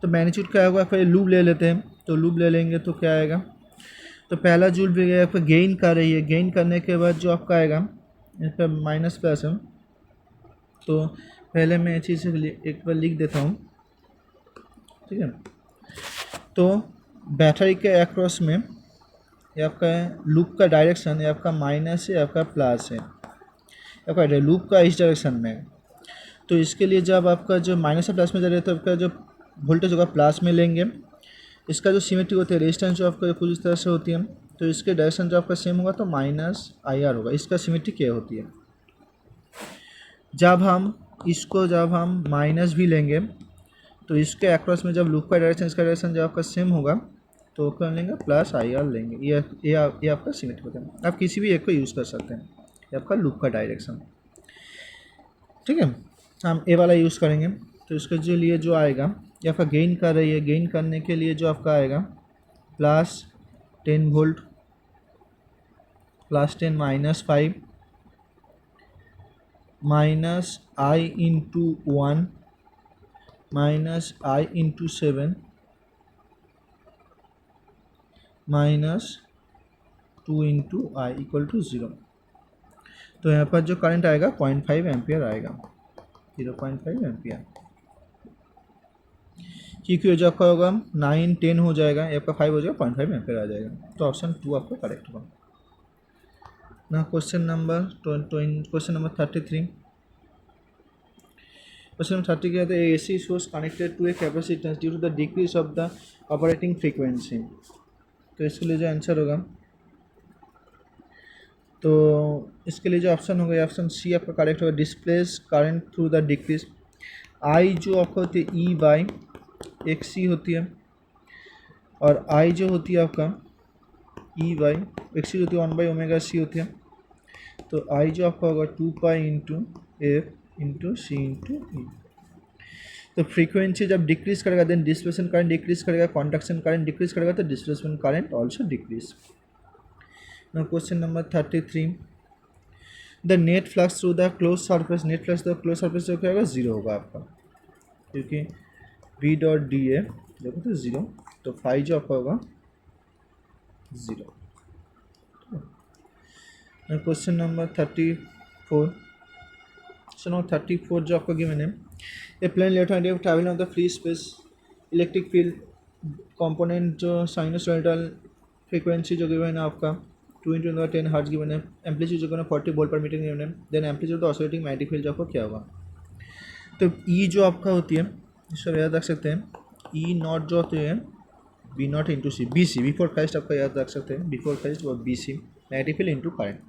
तो मैग्नीट्यूड क्या होगा, फिर लूप ले लेते हैं, तो लूप ले लेंगे तो क्या आएगा, तो पहला जूल भी आपका गेन कर रही है, गेन करने के बाद जो आपका आएगा इस पर माइनस प्लस है, तो पहले मैं ये चीज़ एक बार लिख देता हूँ, ठीक है। तो बैटरी के अक्रॉस में ये आपका लूप का डायरेक्शन ये आपका माइनस है, आपका प्लस है, आपका लूप का इस डायरेक्शन में। तो इसके लिए जब आपका जो माइनस से प्लस में जा रहा है तो आपका जो वोल्टेज होगा प्लस में लेंगे। इसका जो सिमेट्री होती है, रेजिस्टेंस जो आपका कुछ इस तरह से होती है, तो इसके डायरेक्शन जो आपका सेम होगा तो -IR होगा, इसका सिमेट्री क्या होती है। जब हम माइनस भी लेंगे तो इसके अक्रॉस में जब लूप का डायरेक्शन इसका डायरेक्शन जब आपका सेम होगा तो क्या लेंगे, +IR लेंगे। ये आपका सिमेट्री होता है। आप किसी भी एक को यूज़ कर सकते हैं, ये आपका लूप का डायरेक्शन, ठीक है। हम ए वाला यूज़ करेंगे, तो इसके जो लिए जो आएगा ये आपका गेन कर रही है, गेन करने के लिए जो आपका आएगा +10 volt, +10 -5 -I into 1 -I into 7 -2 into I equal to 0। तो यहाँ पर जो करंट आएगा 0.5 एम्पियर आएगा, 0.5 एम्पियर, क्योंकि जो आपका होगा 9 10 हो जाएगा, ये आपका 5 हो जाएगा, 0.5 एम्पियर आ जाएगा। तो ऑप्शन 2 आपका करेक्ट होगा ना। क्वेश्चन नंबर 33, क्वेश्चन नंबर 30 क्या है, AC source connected to a capacitance due to the decrease of the operating frequency. तो इसके लिए जो आंसर होगा, तो इसके लिए जो ऑप्शन होगा ऑप्शन सी आपका करेक्ट होगा, displace current through the decrease. I जो आपका होती है E/XC होती है, और आई जो होती है आपका E/XC होती है 1/ωc होती है। तो आई जो आपका होगा 2π × F × C × E। तो फ्रीक्वेंसी जब डिक्रीज करेगा देन डिस्प्लेसमेंट करंट डिक्रीज करेगा, कंडक्शन करंट डिक्रीज करेगा तो displacement current also decrease. Now question number 33, the net flux through the close surface, net flux through close surface जो क्या होगा, zero होगा आपका, क्योंकि बी डॉट डी ए देखो तो जीरो, तो फाइव जो आपका होगा zero. Question number 34, question number 34 जो आपका गिवन है, a plane electromagnetic travelling of the free space, electric field component जो साइनसॉइडल फ्रीक्वेंसी जो गिवन है आपका 2 × 10 हर्ट्ज गिवन है, एम्पलीट्यूड जो गिवन है 40 वोल्ट पर मीटर गिवन है, then amplitude of oscillating magnetic field जो आपका क्या होगा। तो ई जो आपका होती है, इसको याद रख सकते हैं, ई नॉट जो होती है B not into C, B C before Christ आपका याद रख सकते हैं, बिफोर क्राइस्ट और B C magnetic field into current.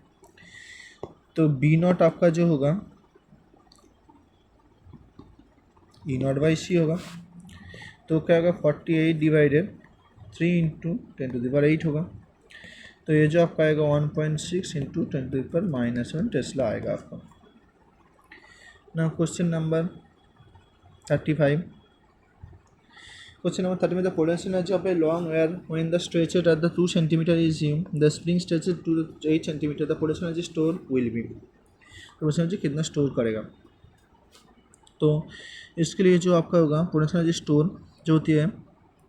तो बी नॉट आपका जो होगा ई नॉट बाई सी होगा, तो क्या होगा 48 डिवाइडेड 3 इंटू 10⁻8 होगा। तो ये जो आपका आएगा 1.6 इंटू 10⁻⁻7 टेस्ला आएगा आपका। ना क्वेश्चन नंबर 35, क्वेश्चन नंबर 30 में the potential energy of a long wire when the stretched at the 2 centimetre is used, the spring stretched to 8 centimetre, the potential energy store will be, तो potential energy कितना store करेगा। तो इसके लिए जो आपका होगा पोटेंशियल एनर्जी स्टोर जो होती है,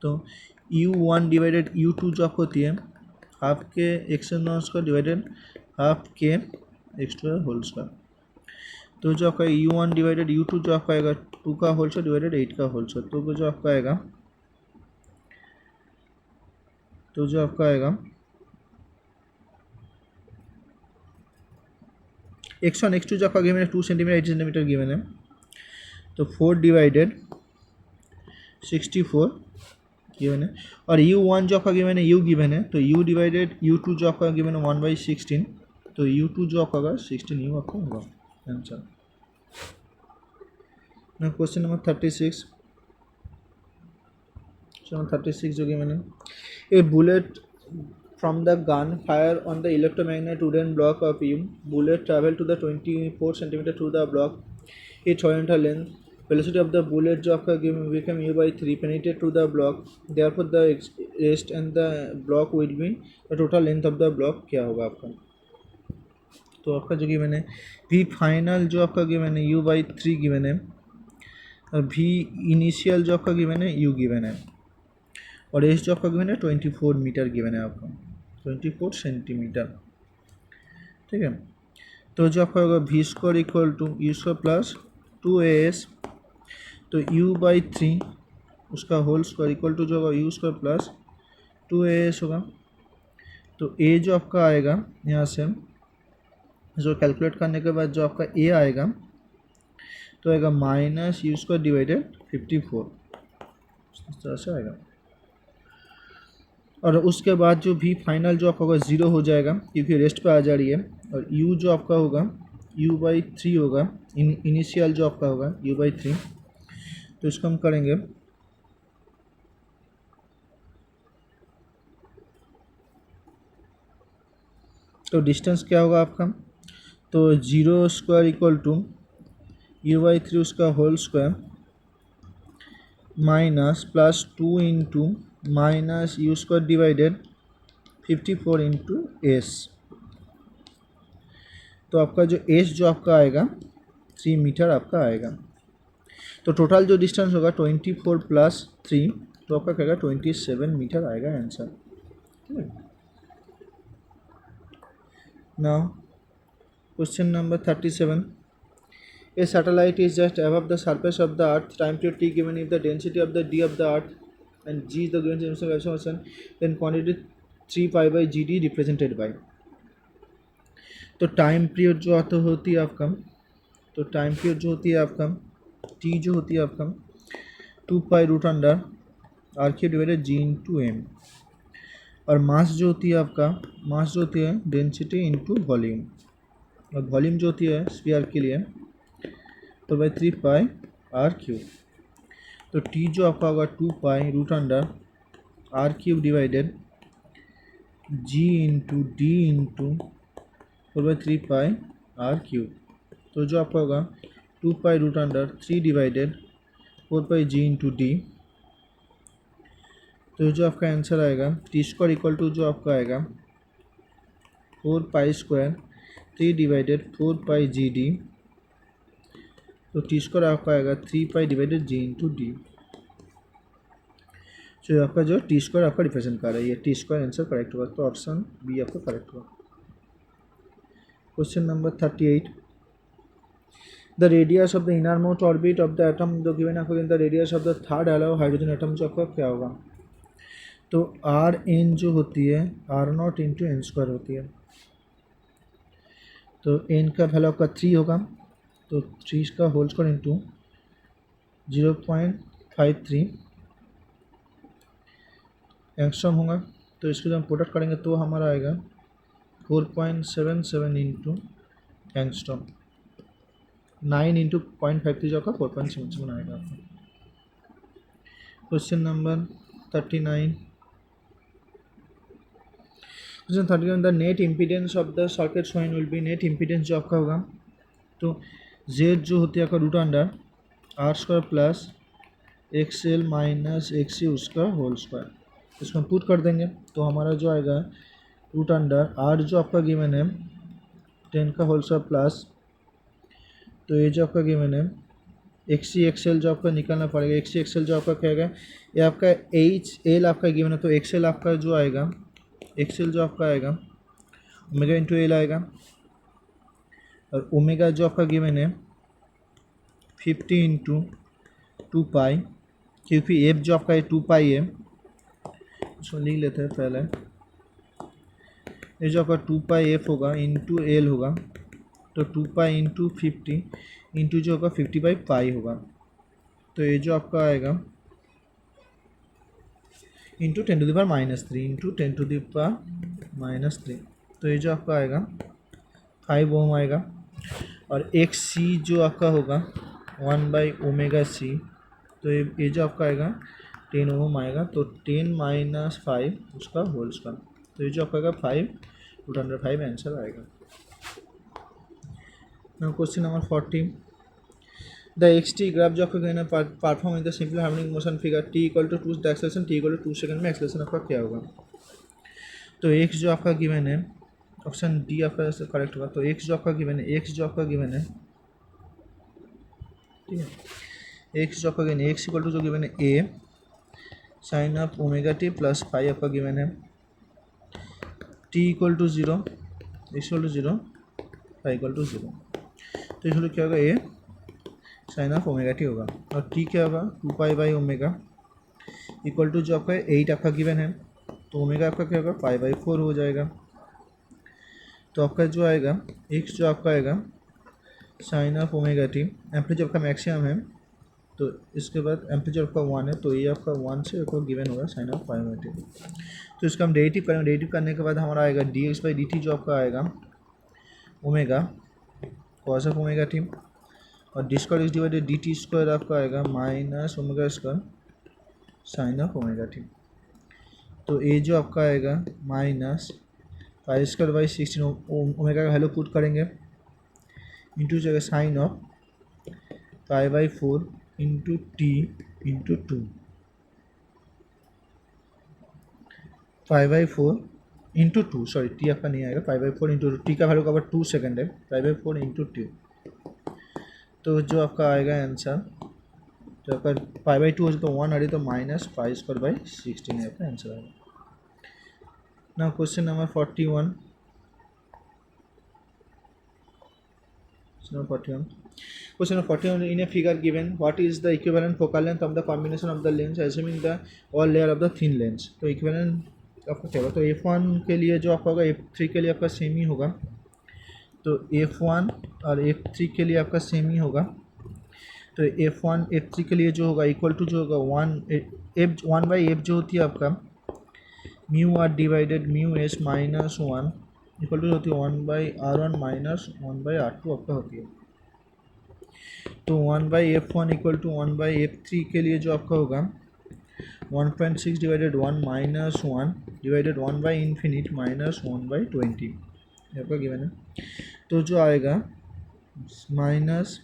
तो U1 डिवाइडेड U2 जो आपको होती है हाफ के x² डिवाइडेड हाफ के x² होल स्क्वायर, तो जो आपका U1 डिवाइडेड U2 जो आपका आएगा 2 का होल स्क्वायर डिवाइडेड 8 का होल स्क्वायर, तो जो आपका आएगा x1 x2 जो आपका गिवन है 2 सेंटीमीटर 8 सेंटीमीटर गिवन है, तो 4 डिवाइडेड 64 गिवन है, और U1 जो आपका गिवन है U गिवन है, तो U डिवाइडेड U2 जो आपका गिवन है 1/16, तो U2 जो आपका होगा 16 U आपका होगा आंसर। ना क्वेश्चन नंबर 36, जो गिवन है, ए bullet from the gun fire on the electromagnet wooden block of U, bullet travel to the 24 cm through the block, its horizontal length, velocity of the bullet जो आपका become U/3 penetrate to the block, therefore the rest and the block will be the total length of the block क्या होगा आपका। तो आपका जो given है V final जो आपका गिवन है U/3 गिवन है, और V इनिशियल जो आपका गिवन है U गिवन है, और एस जो आपका गिवन है 24 मीटर गिवन है आपका, 24 सेंटीमीटर, ठीक है। तो जो आपका होगा V² equal to U² plus 2AS, तो U/3 उसका होल स्क्वायर इक्वल टू जो होगा U² प्लस 2AS होगा। तो A जो आपका आएगा यहाँ से जो कैलकुलेट करने के बाद जो आपका A आएगा तो आएगा -U² डिवाइडेड 54, इस तरह से आएगा। और उसके बाद जो भी फाइनल जो आपका होगा 0 हो जाएगा क्योंकि रेस्ट पे आ जा रही है, और U जो आपका होगा U/3 होगा, इनिशियल जो आपका होगा U/3, तो इसको हम करेंगे तो डिस्टेंस क्या होगा आपका, तो 0² इक्वल टू U/3 उसका whole square minus plus 2 into -U² divided 54 into S, तो आपका जो एस जो आपका आएगा 3 मीटर आपका आएगा। तो टोटल जो डिस्टेंस होगा 24 प्लस 3, तो आपका क्या 27 मीटर आएगा आंसर, ठीक है। Now question number 37, a satellite is just above the surface of the earth, time period t given, if the density of the d of the earth and g is the given information, then quantity 3π/gd represented by। तो time period जो आता होती है आपका, तो time period जो होती है आपका टी जो होती है आपका 2π√r³ divided g into M, और मास जो होती है आपका, मास जो होती है डेंसिटी इंटू वॉल्यूम, और वॉल्यूम जो होती है स्फीयर के लिए तो बाई 3πr³। तो टी जो आपका होगा 2π√r³ divided g into D into 4/3πr³, तो जो आपका होगा 2π√3 डिवाइडेड 4πg इंटू डी, तो जो आपका आंसर आएगा T² इक्वल टू जो आपका आएगा 4 पाई स्क्वायर 3 डिवाइडेड 4 पाई जी डी। तो टी स्क्वायर आपका आएगा 3 पाई डिवाइडेड जी इंटू डी। तो आपका जो टी स्क्वायर आपका रिप्रेजेंट कर रहा है, ये टी स्क्वायर आंसर करेक्ट होगा। तो ऑप्शन बी आपका करेक्ट होगा। Question number 38, the radius of the inner most orbit of the atom जो गिवन है, the radius of the third allow hydrogen atom जो आपका क्या होगा। तो आर एन जो होती है R not into N square होती है। तो एन का वैल्यू आपका 3 होगा, तो 3 का होल स्क्वायर इंटू 0.53 एंगस्ट्रॉम होगा। तो इसको जब हम प्रोडक्ट करेंगे तो हमारा आएगा 4.77 इंटू एंगस्ट्रॉम। 9 इंटू 0.53 जो आपका 4.77 आएगा आपका। Question number 39, question 39, the net impedance of the circuit shown will be, net impedance जो आपका होगा तो जेड जो होती है आपका root under R square plus X L minus X C उसका होल स्क्वायर। इसको हम पुट कर देंगे तो हमारा जो आएगा रूट अंडर आर जो आपका गिवन है 10 का होल स्क्वायर प्लस, तो ये जो आपका गिवन है एक्स सी एक्स एल जो आपका निकालना पड़ेगा। एक्स सी एक्स एल जो आपका क्या आएगा, ये आपका एच एल आपका गिवन है, तो एक्स एल आपका जो आएगा एक्स एल जो आपका आएगा ओमेगा इंटू एल आएगा, और ओमेगा जो आपका गिवन है 50 इंटू 2 पाई, क्योंकि एफ जो आपका 2 पाई है, उसको लिख लेते हैं पहले। ये जो आपका 2 पाई एफ होगा इंटू एल होगा, तो 2 पाई इंटू 50 इंटू जो होगा 50/पाई होगा। तो ये जो आपका आएगा इंटू 10⁻³ इंटू 10⁻³ तो ये जो आपका आएगा 5 ओम आएगा। और एक्स सी जो आपका होगा 1/ओमेगा सी, तो ये जो आपका आएगा 10 ओम आएगा, तो 10 - 5 उसका होल स्क्वायर। तो ये जो आपका आएगा 5√5 आंसर आएगा। Now question number 40, the X T graph जो आपका कहना है perform in the simple harmonic motion figure T equal to 2 the acceleration T equal to 2 second में एक्सेलरेशन आपका क्या होगा। तो एक्स जो आपका गिवन है ऑप्शन डी आपका करेक्ट होगा। तो एक्स जो आपका गिवन है, एक्स जो आपका गिवन है, ठीक है, एक्स जो आपका गिवन है एक्स इक्वल टू जो गिवन है a sine of omega T plus five आपका गिवन है, T equal to 0 X equal to 0 five equal to 0। तो इसमें क्या होगा, a sine of omega T होगा, और टी क्या होगा 2 पाई/ओमेगा इक्वल टू जो आपका 8 आपका गिवन है, तो ओमेगा आपका क्या होगा 5/4 हो जाएगा। तो आपका जो आएगा एक्स जो आपका आएगा sine of omega T, amplitude आपका मैक्सिमम है, तो इसके बाद एम्पलीट्यूड आपका 1 है, तो ये आपका 1 से आपको गिवन होगा साइन ऑफ ओमेगा टी। तो इसका हम डेरिवेटिव करेंगे, डेरिवेटिव करने के बाद हमारा आएगा dx/dt जो आपका आएगा omega cos of omega T, और D square divided D T square आपका आएगा minus omega square sine of omega T. तो ए जो आपका आएगा माइनस π²/16 ओमेगा का वैल्यू पुट करेंगे इंटू जो sine of π/4 into T into 2 π/4 into 2, sorry T आपका नहीं आएगा, π/4 इंटू टी का वैल्यू का 2 सेकेंड है, π/4 इंटू 2। तो जो आपका आएगा आंसर, तो आपका π/2 हो जाए तो 1 आ रही, तो -π²/16 है आपका आंसर आएगा। Now question number 41, Question number 41, in a figure given, what is the equivalent focal length of the combination of the lens assuming the all layer of the thin lens। तो equivalent आपका क्या होगा, तो F1 के लिए जो आपका होगा F3 के लिए आपका सेम ही होगा, तो F1 और F3 के लिए आपका सेम ही होगा। तो F1 F3 के लिए जो होगा इक्वल टू जो होगा 1/F जो होती है आपका mu R divided mu S minus 1 equal to होती है 1/R1 माइनस 1/R2 आपका होती है। तो 1/F1 इक्वल टू 1/F3 के लिए जो आपका होगा 1.6 डिवाइडेड 1 माइनस 1 डिवाइडेड 1/∞ माइनस 1/20 आपका गिवन है। तो जो आएगा माइनस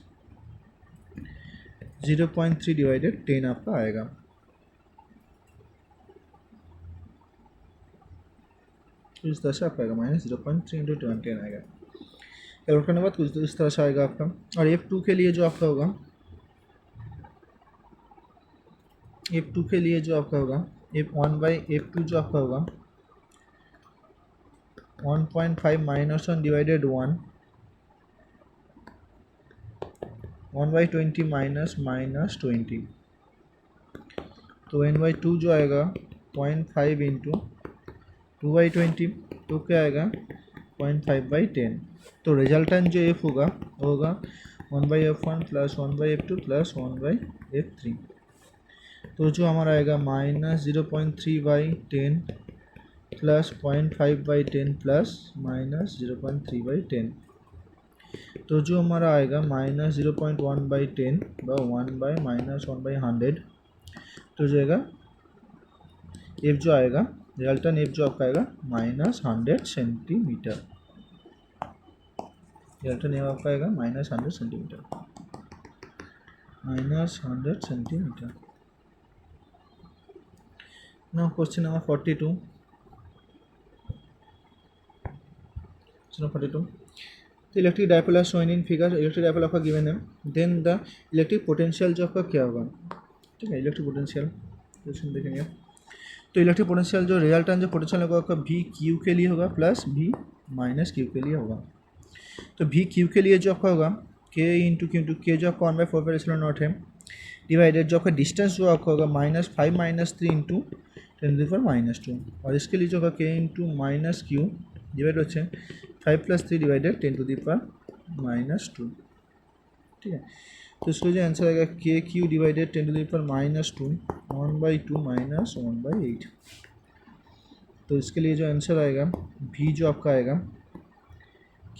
0.3 डिवाइडेड 10 आपका आएगा। तो इस तरह से आपका आएगा -0.3 इंटू 10 आएगा। कैलकुलेट करने के बाद कुछ इस तरह से आएगा आपका। और F2 के लिए जो आपका होगा, F2 के लिए जो आपका होगा F1/F2 जो आपका होगा 1.5 -1 डिवाइडेड 1/20 -20। तो n/2 जो आएगा 0.5 इंटू 2/20, तो क्या आएगा 0.5/10। तो रिजल्टेंट जो F होगा वो होगा 1/F1 plus 1/F2 plus 1/F3। तो जो हमारा आएगा -0.3/10 प्लस 0.5/10 प्लस -0.3/10। तो जो हमारा आएगा -0.1/10 व 1/-1/100। तो जो आएगा F जो आएगा रिजल्टेंट F जो आपका आएगा -100 सेंटीमीटर। रिजल्टेंट F आपका आएगा -100 centimetre, -100 centimetre. Now question number 42। तो electric dipole are shown in figure. Electric dipole आपका गिवन है, देन द इलेक्ट्रिक पोटेंशियल जो आपका क्या होगा, ठीक है। इलेक्ट्रिक पोटेंशियल क्वेश्चन देखेंगे। तो इलेक्ट्रिक पोटेंशियल जो रिजल्टेंट जो पोटेंशियल होगा आपका V Q के लिए होगा प्लस V माइनस Q के लिए होगा। तो V Q के लिए जो आपका होगा K into Q into K जो आपका 1/4 है डिवाइडेड जो आपका डिस्टेंस जो आपका होगा -5 - 3 इंटू 10⁻²। और इसके लिए जो होगा K इंटू -Q डिवाइड হচ্ছে 5 + 3 डिवाइडेड 10⁻², ठीक है। तो इसका जो आंसर आएगा KQ डिवाइडेड 10⁻², 1/2 - 1/8। तो इसके लिए जो आंसर आएगा V जो आपका आएगा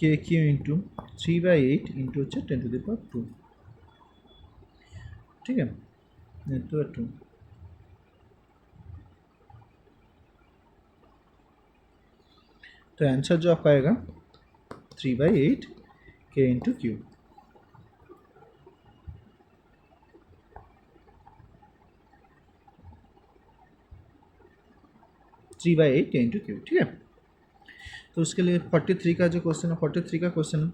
KQ इंटू 3/8 इंटू 10⁻², ठीक है, 2। तो आंसर जो आपका आएगा 3/8 K into Q। Three by eight into Q, ठीक है। तो उसके लिए 43 का जो क्वेश्चन है, 43 का question,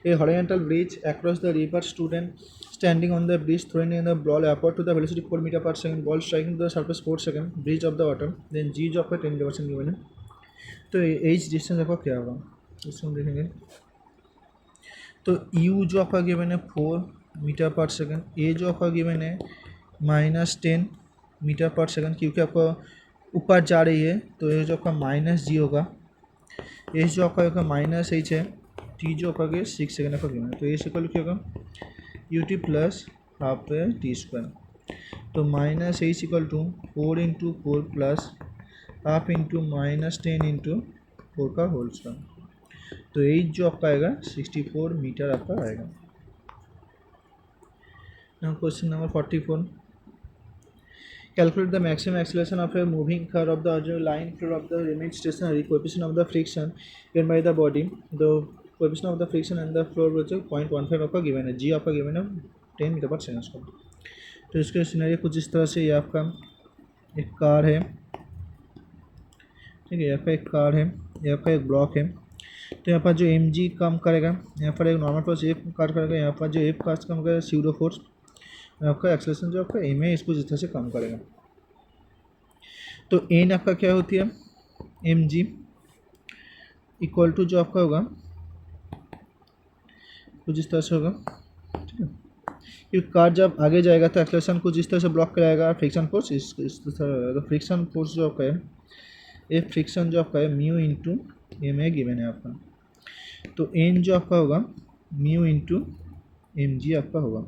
a horizontal bridge across the river, student standing on the bridge throwing in the ball upward to the velocity 4 metre per second, ball striking the surface 4 second, bridge of the water, then g जो आपका 10% given है। तो H distance आपका क्या होगा इसको हम देखेंगे। तो यू जो आपका गिवन है 4 मीटर पर सेकंड, ए जो आपका गिवन है -10 मीटर पर सेकंड, क्योंकि आपका ऊपर जा रही है तो ये जो आपका -g होगा, एच जो आपका होगा -h है, टी जो आपका 6 सेकंड आपका गिवन है। तो एच इक्वल क्या होगा ut प्लस हाफ t²। तो -h equal to 4 into 4 plus half into -10 into 4 का होल स्क्वायर। तो एच जो आपका आएगा 64 मीटर आपका आएगा। Now question number 44। Calculate the maximum acceleration of a moving car of the original line floor of the remain stationary, coefficient of the friction given by the body, the coefficient of the friction and the floor which is 0.15 आपका given है, g आपका given है 10 metre per second. तो इसके scenario कुछ इस तरह से, ये आपका एक कार है, ठीक है, यहाँ पर एक कार है, यहाँ पर एक ब्लॉक है। तो यहाँ पर जो mg काम करेगा, यहाँ पर एक नॉर्मल फोर्स F काम करेगा, यहाँ पर जो F काम करेगा स्यूडो फोर्स, आपका एक्सेलरेशन जो आपका एम है इसको जिस तरह से कम करेगा। तो एन आपका क्या होती है एम जी इक्वल टू जो आपका होगा कुछ इस तरह से होगा, ठीक है। क्योंकि कार जब आगे जाएगा तो एक्सेलरेशन कुछ इस तरह से ब्लॉक कराएगा, फ्रिक्शन फोर्स इस तरह। तो फ्रिक्शन फोर्स जो आपका है, ये फ्रिक्शन जो आपका है mu into M A given है आपका। तो एन जो आपका होगा म्यू इंटू एम जी आपका होगा,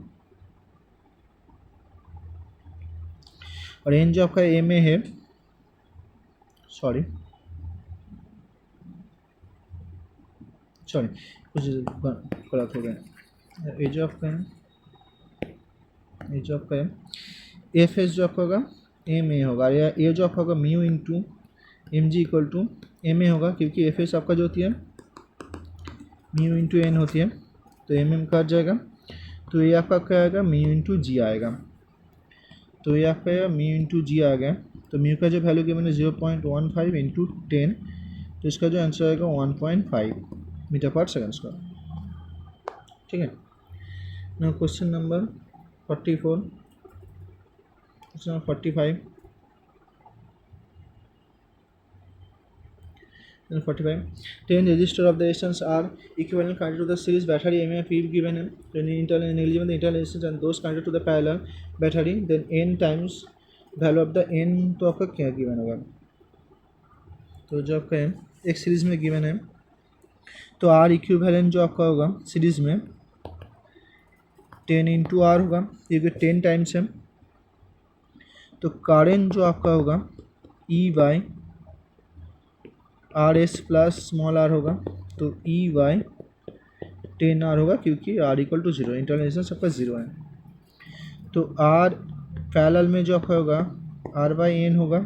और एन जो आपका एम ए है, सॉरी कुछ गलत हो गया, ए जो आपका है, ए जो आपका है एफ एस जो आपका होगा एम ए होगा, या ए जो आपका होगा mu into M G equal to M A होगा, क्योंकि एफ एस आपका जो होती है म्यू इंटू एन होती है, तो एम एम कट जाएगा। तो ये आपका क्या आएगा म्यू इंटू जी आएगा। तो ये आपका म्यू इंटू जी आ गया। तो म्यू का जो वैल्यू गिवन है 0.15 इंटू 10, तो इसका जो आंसर आएगा 1.5 मीटर पर सेकेंड स्क्वायर। ठीक है। Now question number 44, question number 45 and 45. 10 resistors of the resistance are equivalent connected to the series battery EMF if given in internal and negligible the internal resistance and those connected to the parallel battery, then n times value of the n तो आपका क्या given होगा? तो जो आपका एक series में given है तो आर इक्विवेलेंट जो आपका होगा सीरीज में 10 इंटू आर होगा, क्योंकि 10 टाइम्स है। तो करेंट जो आपका होगा E by R S plus small R होगा, तो ई बाई 10 आर होगा, क्योंकि R equal to 0, internal resistance आपका 0 है। तो आर पैरेलल में जो आपका होगा आर बाई एन होगा।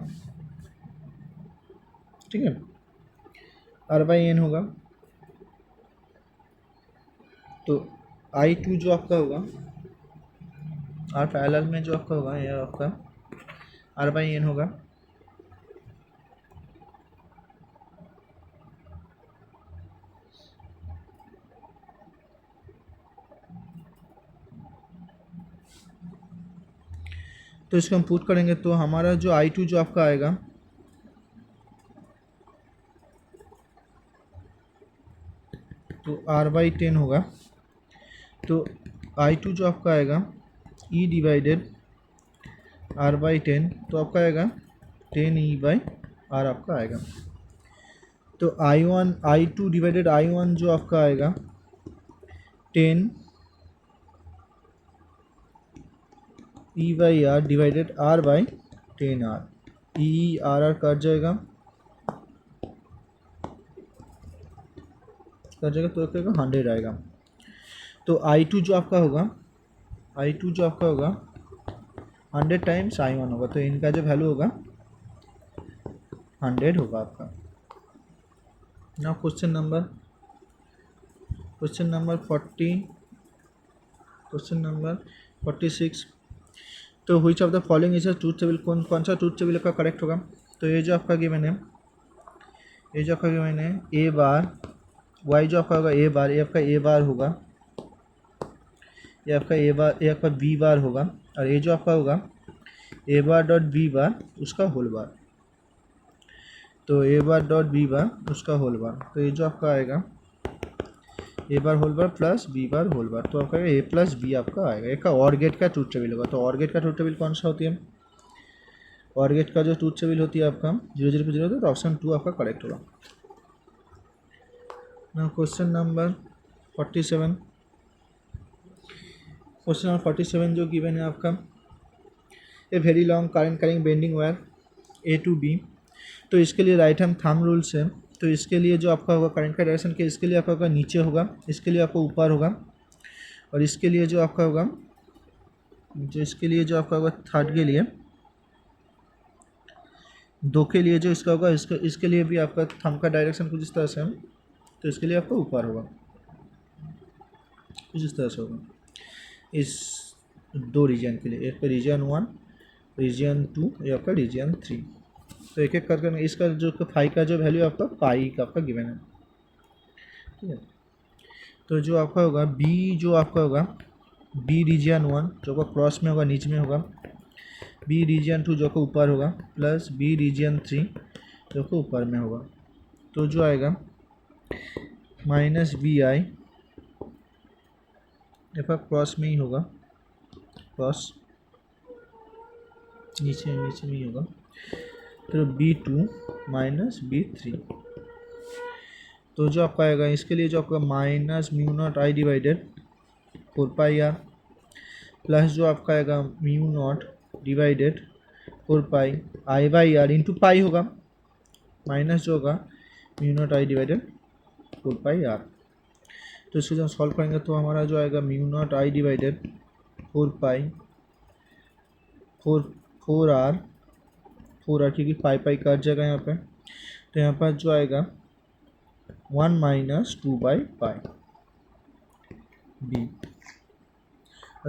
ठीक है, आर बाई एन होगा। तो आई टू जो आपका होगा आर पैरेलल में जो आपका होगा यह आपका आर बाई एन होगा। तो इसको हम पुट करेंगे तो हमारा जो आई टू जो आपका आएगा तो आर बाई 10 होगा। तो आई टू जो आपका आएगा ई डिवाइडेड आर बाई 10, तो आपका आएगा 10 ई बाई आर आपका आएगा। तो I one I two divided I one जो आपका आएगा 10 E by R divided R by 10 R, E R R cut जाएगा तो क्या 100 आएगा। तो आई टू जो आपका होगा 100 टाइम्स आई वन होगा, तो इनका जो वैल्यू होगा 100 होगा आपका। Now question number 46। तो which of the following is a truth table, कौन सा ट्रूथ टेबल का करेक्ट होगा? तो ये जो आपका गिवन है ए बार वाई जो आपका होगा ए बार, ये आपका ए बार होगा, ये आपका बी बार होगा, और ये जो आपका होगा ए बार डॉट बी बार उसका होल बार। तो ए बार डॉट बी बार उसका होल बार, तो ये जो आपका आएगा A bar whole bar plus B bar whole bar, तो आपका ए प्लस बी आपका आएगा। एक का और गेट का ट्रूथ टेबल होगा। तो और गेट का ट्रूथ टेबल कौन सा होती है? और गेट का जो ट्रूथ टेबल होती है आपका 0 0 पे 0 होता है, तो ऑप्शन 2 आपका करेक्ट होगा। Now question number 47। Question number 47 जो गिवन है आपका a very long current carrying bending wire A to B. तो इसके लिए राइट हैंड थंब रूल्स है। तो इसके लिए जो आपका होगा करंट का डायरेक्शन के इसके लिए आपका होगा नीचे होगा, इसके लिए आपको ऊपर होगा, और इसके लिए जो आपका होगा थर्ड के लिए 2 के लिए जो इसका होगा इसके लिए भी आपका थंब का डायरेक्शन कुछ इस तरह से है, तो इसके लिए आपका ऊपर होगा, कुछ इस तरह से होगा इस 2 रीजन के लिए। एक रीजन 1, रीजन 2, ये आपका रीजन 3। तो एक एक करके इसका जो फाई का जो वैल्यू आपका पाई का आपका गिवन है। ठीक है, तो जो आपका होगा बी जो आपका होगा बी रीजन 1 जो आपका क्रॉस में होगा नीचे में होगा, बी रीजन 2 जो आपका ऊपर होगा, प्लस बी रीजन 3 जो आपका ऊपर में होगा। तो जो आएगा माइनस बी आई आपका क्रॉस में ही होगा, क्रॉस नीचे में ही होगा, तो B2 माइनस B3। तो जो आपका आएगा इसके लिए जो आपका minus mu not I divided 4 pi R, plus जो आपका आएगा mu not divided 4 pi I by R into pi होगा, माइनस जो होगा mu not I divided 4 pi R. तो इसको जब हम सॉल्व करेंगे तो हमारा जो आएगा mu not I divided 4 pi 4 R क्योंकि पाई कट जाएगा यहाँ पे, तो यहाँ पर जो आएगा 1 माइनस 2 बाई पाई बी।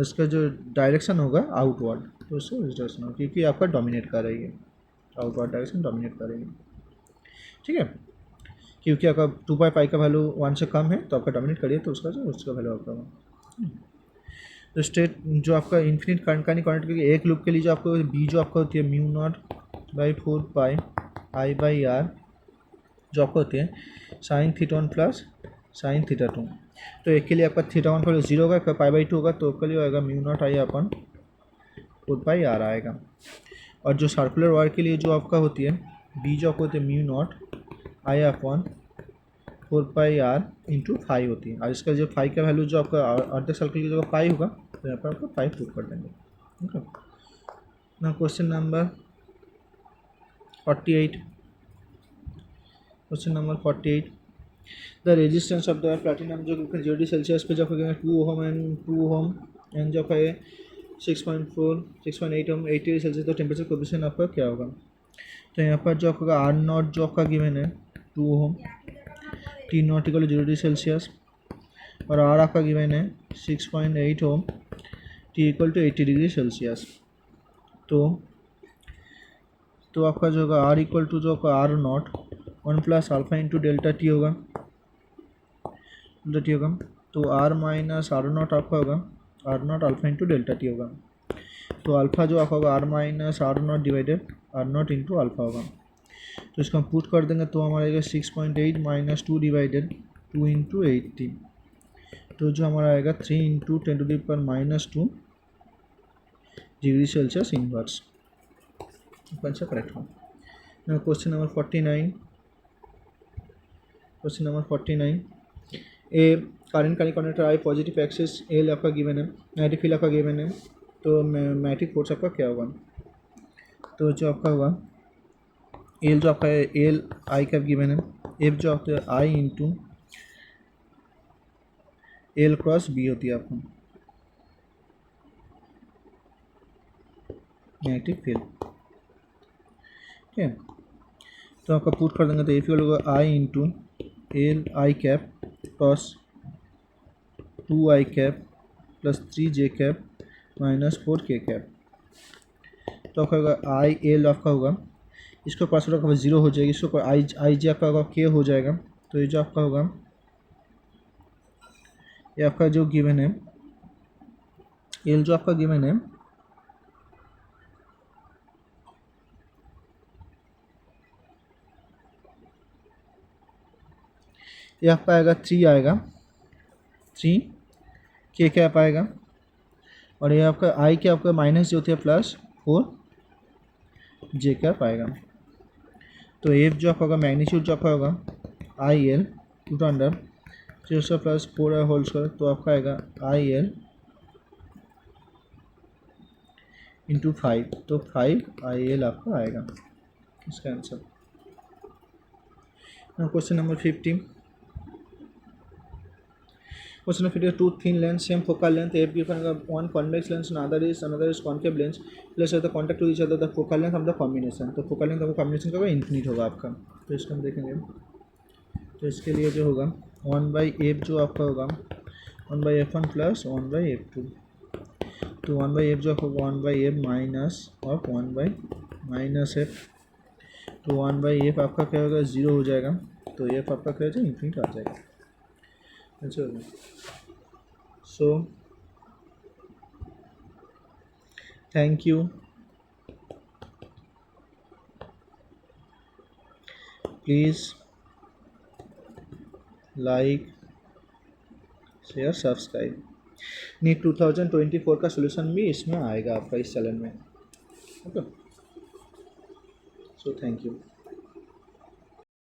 इसका जो डायरेक्शन होगा आउटवर्ड, तो इसको इस डायरेक्शन होगा क्योंकि आपका डोमिनेट कर रही है, आउटवर्ड डायरेक्शन डोमिनेट कर रही है। ठीक है, क्योंकि अगर 2 पाई का वैल्यू 1 से कम है तो आपका डोमिनेट करिए तो उसका वैल्यू आपका 1। तो स्टेट जो आपका इन्फिनिट करंट का नहीं कॉन्टेक्ट करके एक लूप के लिए जो आपको बी जो आपका होती है μ0/4 I बाई आर जो आपको होती है sine theta 1 plus sine theta 2। तो एक के लिए आपका थीटा 1 का 0 होगा, π/2 होगा, तो उसके लिए आएगा μ0I/4 आएगा। और जो सर्कुलर वायर के लिए जो आपका होती है बी जो आपको होती है μ0I/4 इंटू 5 होती है। और इसका जो 5 का वैल्यू जो आपका अर्ध सर्कल की जगह 5 होगा तो यहाँ पर आपका 5 पुट कर देंगे। ओके, ना question number 48। Question number 48, the resistance of the platinum जो 0 सेल्सियस पे जब 2 ओम एंड जब है 6.4 6.8 ओम 80 सेल्सियस, तो टेम्परेचर कोएफिशिएंट आपका क्या होगा। तो यहाँ पर जो आपका आर नॉट जो आपका गिवन है 2 ohm, T naught equal 0 degree Celsius, और आर आपका गिवन है 6.8 ohm, T equal to 80 degree Celsius. तो आपका जो होगा आर इक्वल टू जो आपका R naught 1 plus alpha into delta T होगा, तो आर माइनस आर नॉट आपका होगा R naught alpha into delta T होगा। तो अल्फा जो आपका होगा R minus R naught divided R not into alpha होगा। तो इसको हम पुट कर देंगे तो हमारा आएगा 6.8 माइनस 2 डिवाइडेड 2 इंटू 80, तो जो हमारा आएगा 3 into 10⁻⁻² degree Celsius inverse. Answer correct हो। Question number 49। Question number 49, a current का conductor I positive axis L आपका गिवन है, नेगेटिव फील्ड आपका गिवन है, तो मैग्नेटिक फोर्स आपका क्या होगा। तो जो आपका होगा एल जो आपका है एल आई का गिवन है, एफ जो आपका है आई इंटू एल क्रॉस बी होती है आपको मैग्नेटिक फील्ड। ठीक है, तो आपका पुट कर देंगे तो एफ होगा I into L I cap cross 2i cap plus 3j cap minus 4k cap. तो आपका होगा आई एल आपका होगा, इसको पास रखा 0 हो जाएगी, इसको आई जे आपका होगा k हो जाएगा। तो ये जो आपका होगा ये आपका जो गिवन है एल जो आपका गिवन है ये आपका आएगा 3 आएगा 3k कैप आएगा, और ये आपका आई के आपका माइनस जो होती है प्लस 4j कैप आएगा। तो एफ जो आपका होगा मैग्नीट्यूड जो आपका होगा I L root under 3 plus 4 whole square, तो आपका आएगा आई एल इंटू 5, तो 5 आई एल आपका आएगा इसका answer. Question number 50। Question of two thin lens, same focal length, F given one convex lens and another is concave lens, plus the contact to each other, the focal length of the combination। तो focal length आपका combination का होगा infinite होगा आपका। तो इसको हम देखेंगे, तो इसके लिए जो होगा 1/f जो आपका होगा 1/f1 प्लस 1/f2, तो 1/f जो आपका 1/f माइनस ऑफ 1/-f, तो 1/f आपका क्या होगा 0 हो जाएगा, तो f आपका क्या हो जाएगा इन्फिनिट आ जाएगा। So thank you, please like share subscribe. NEET 2024 का सोल्यूशन भी इसमें आएगा आपका इस चैनल में। Okay, so thank you.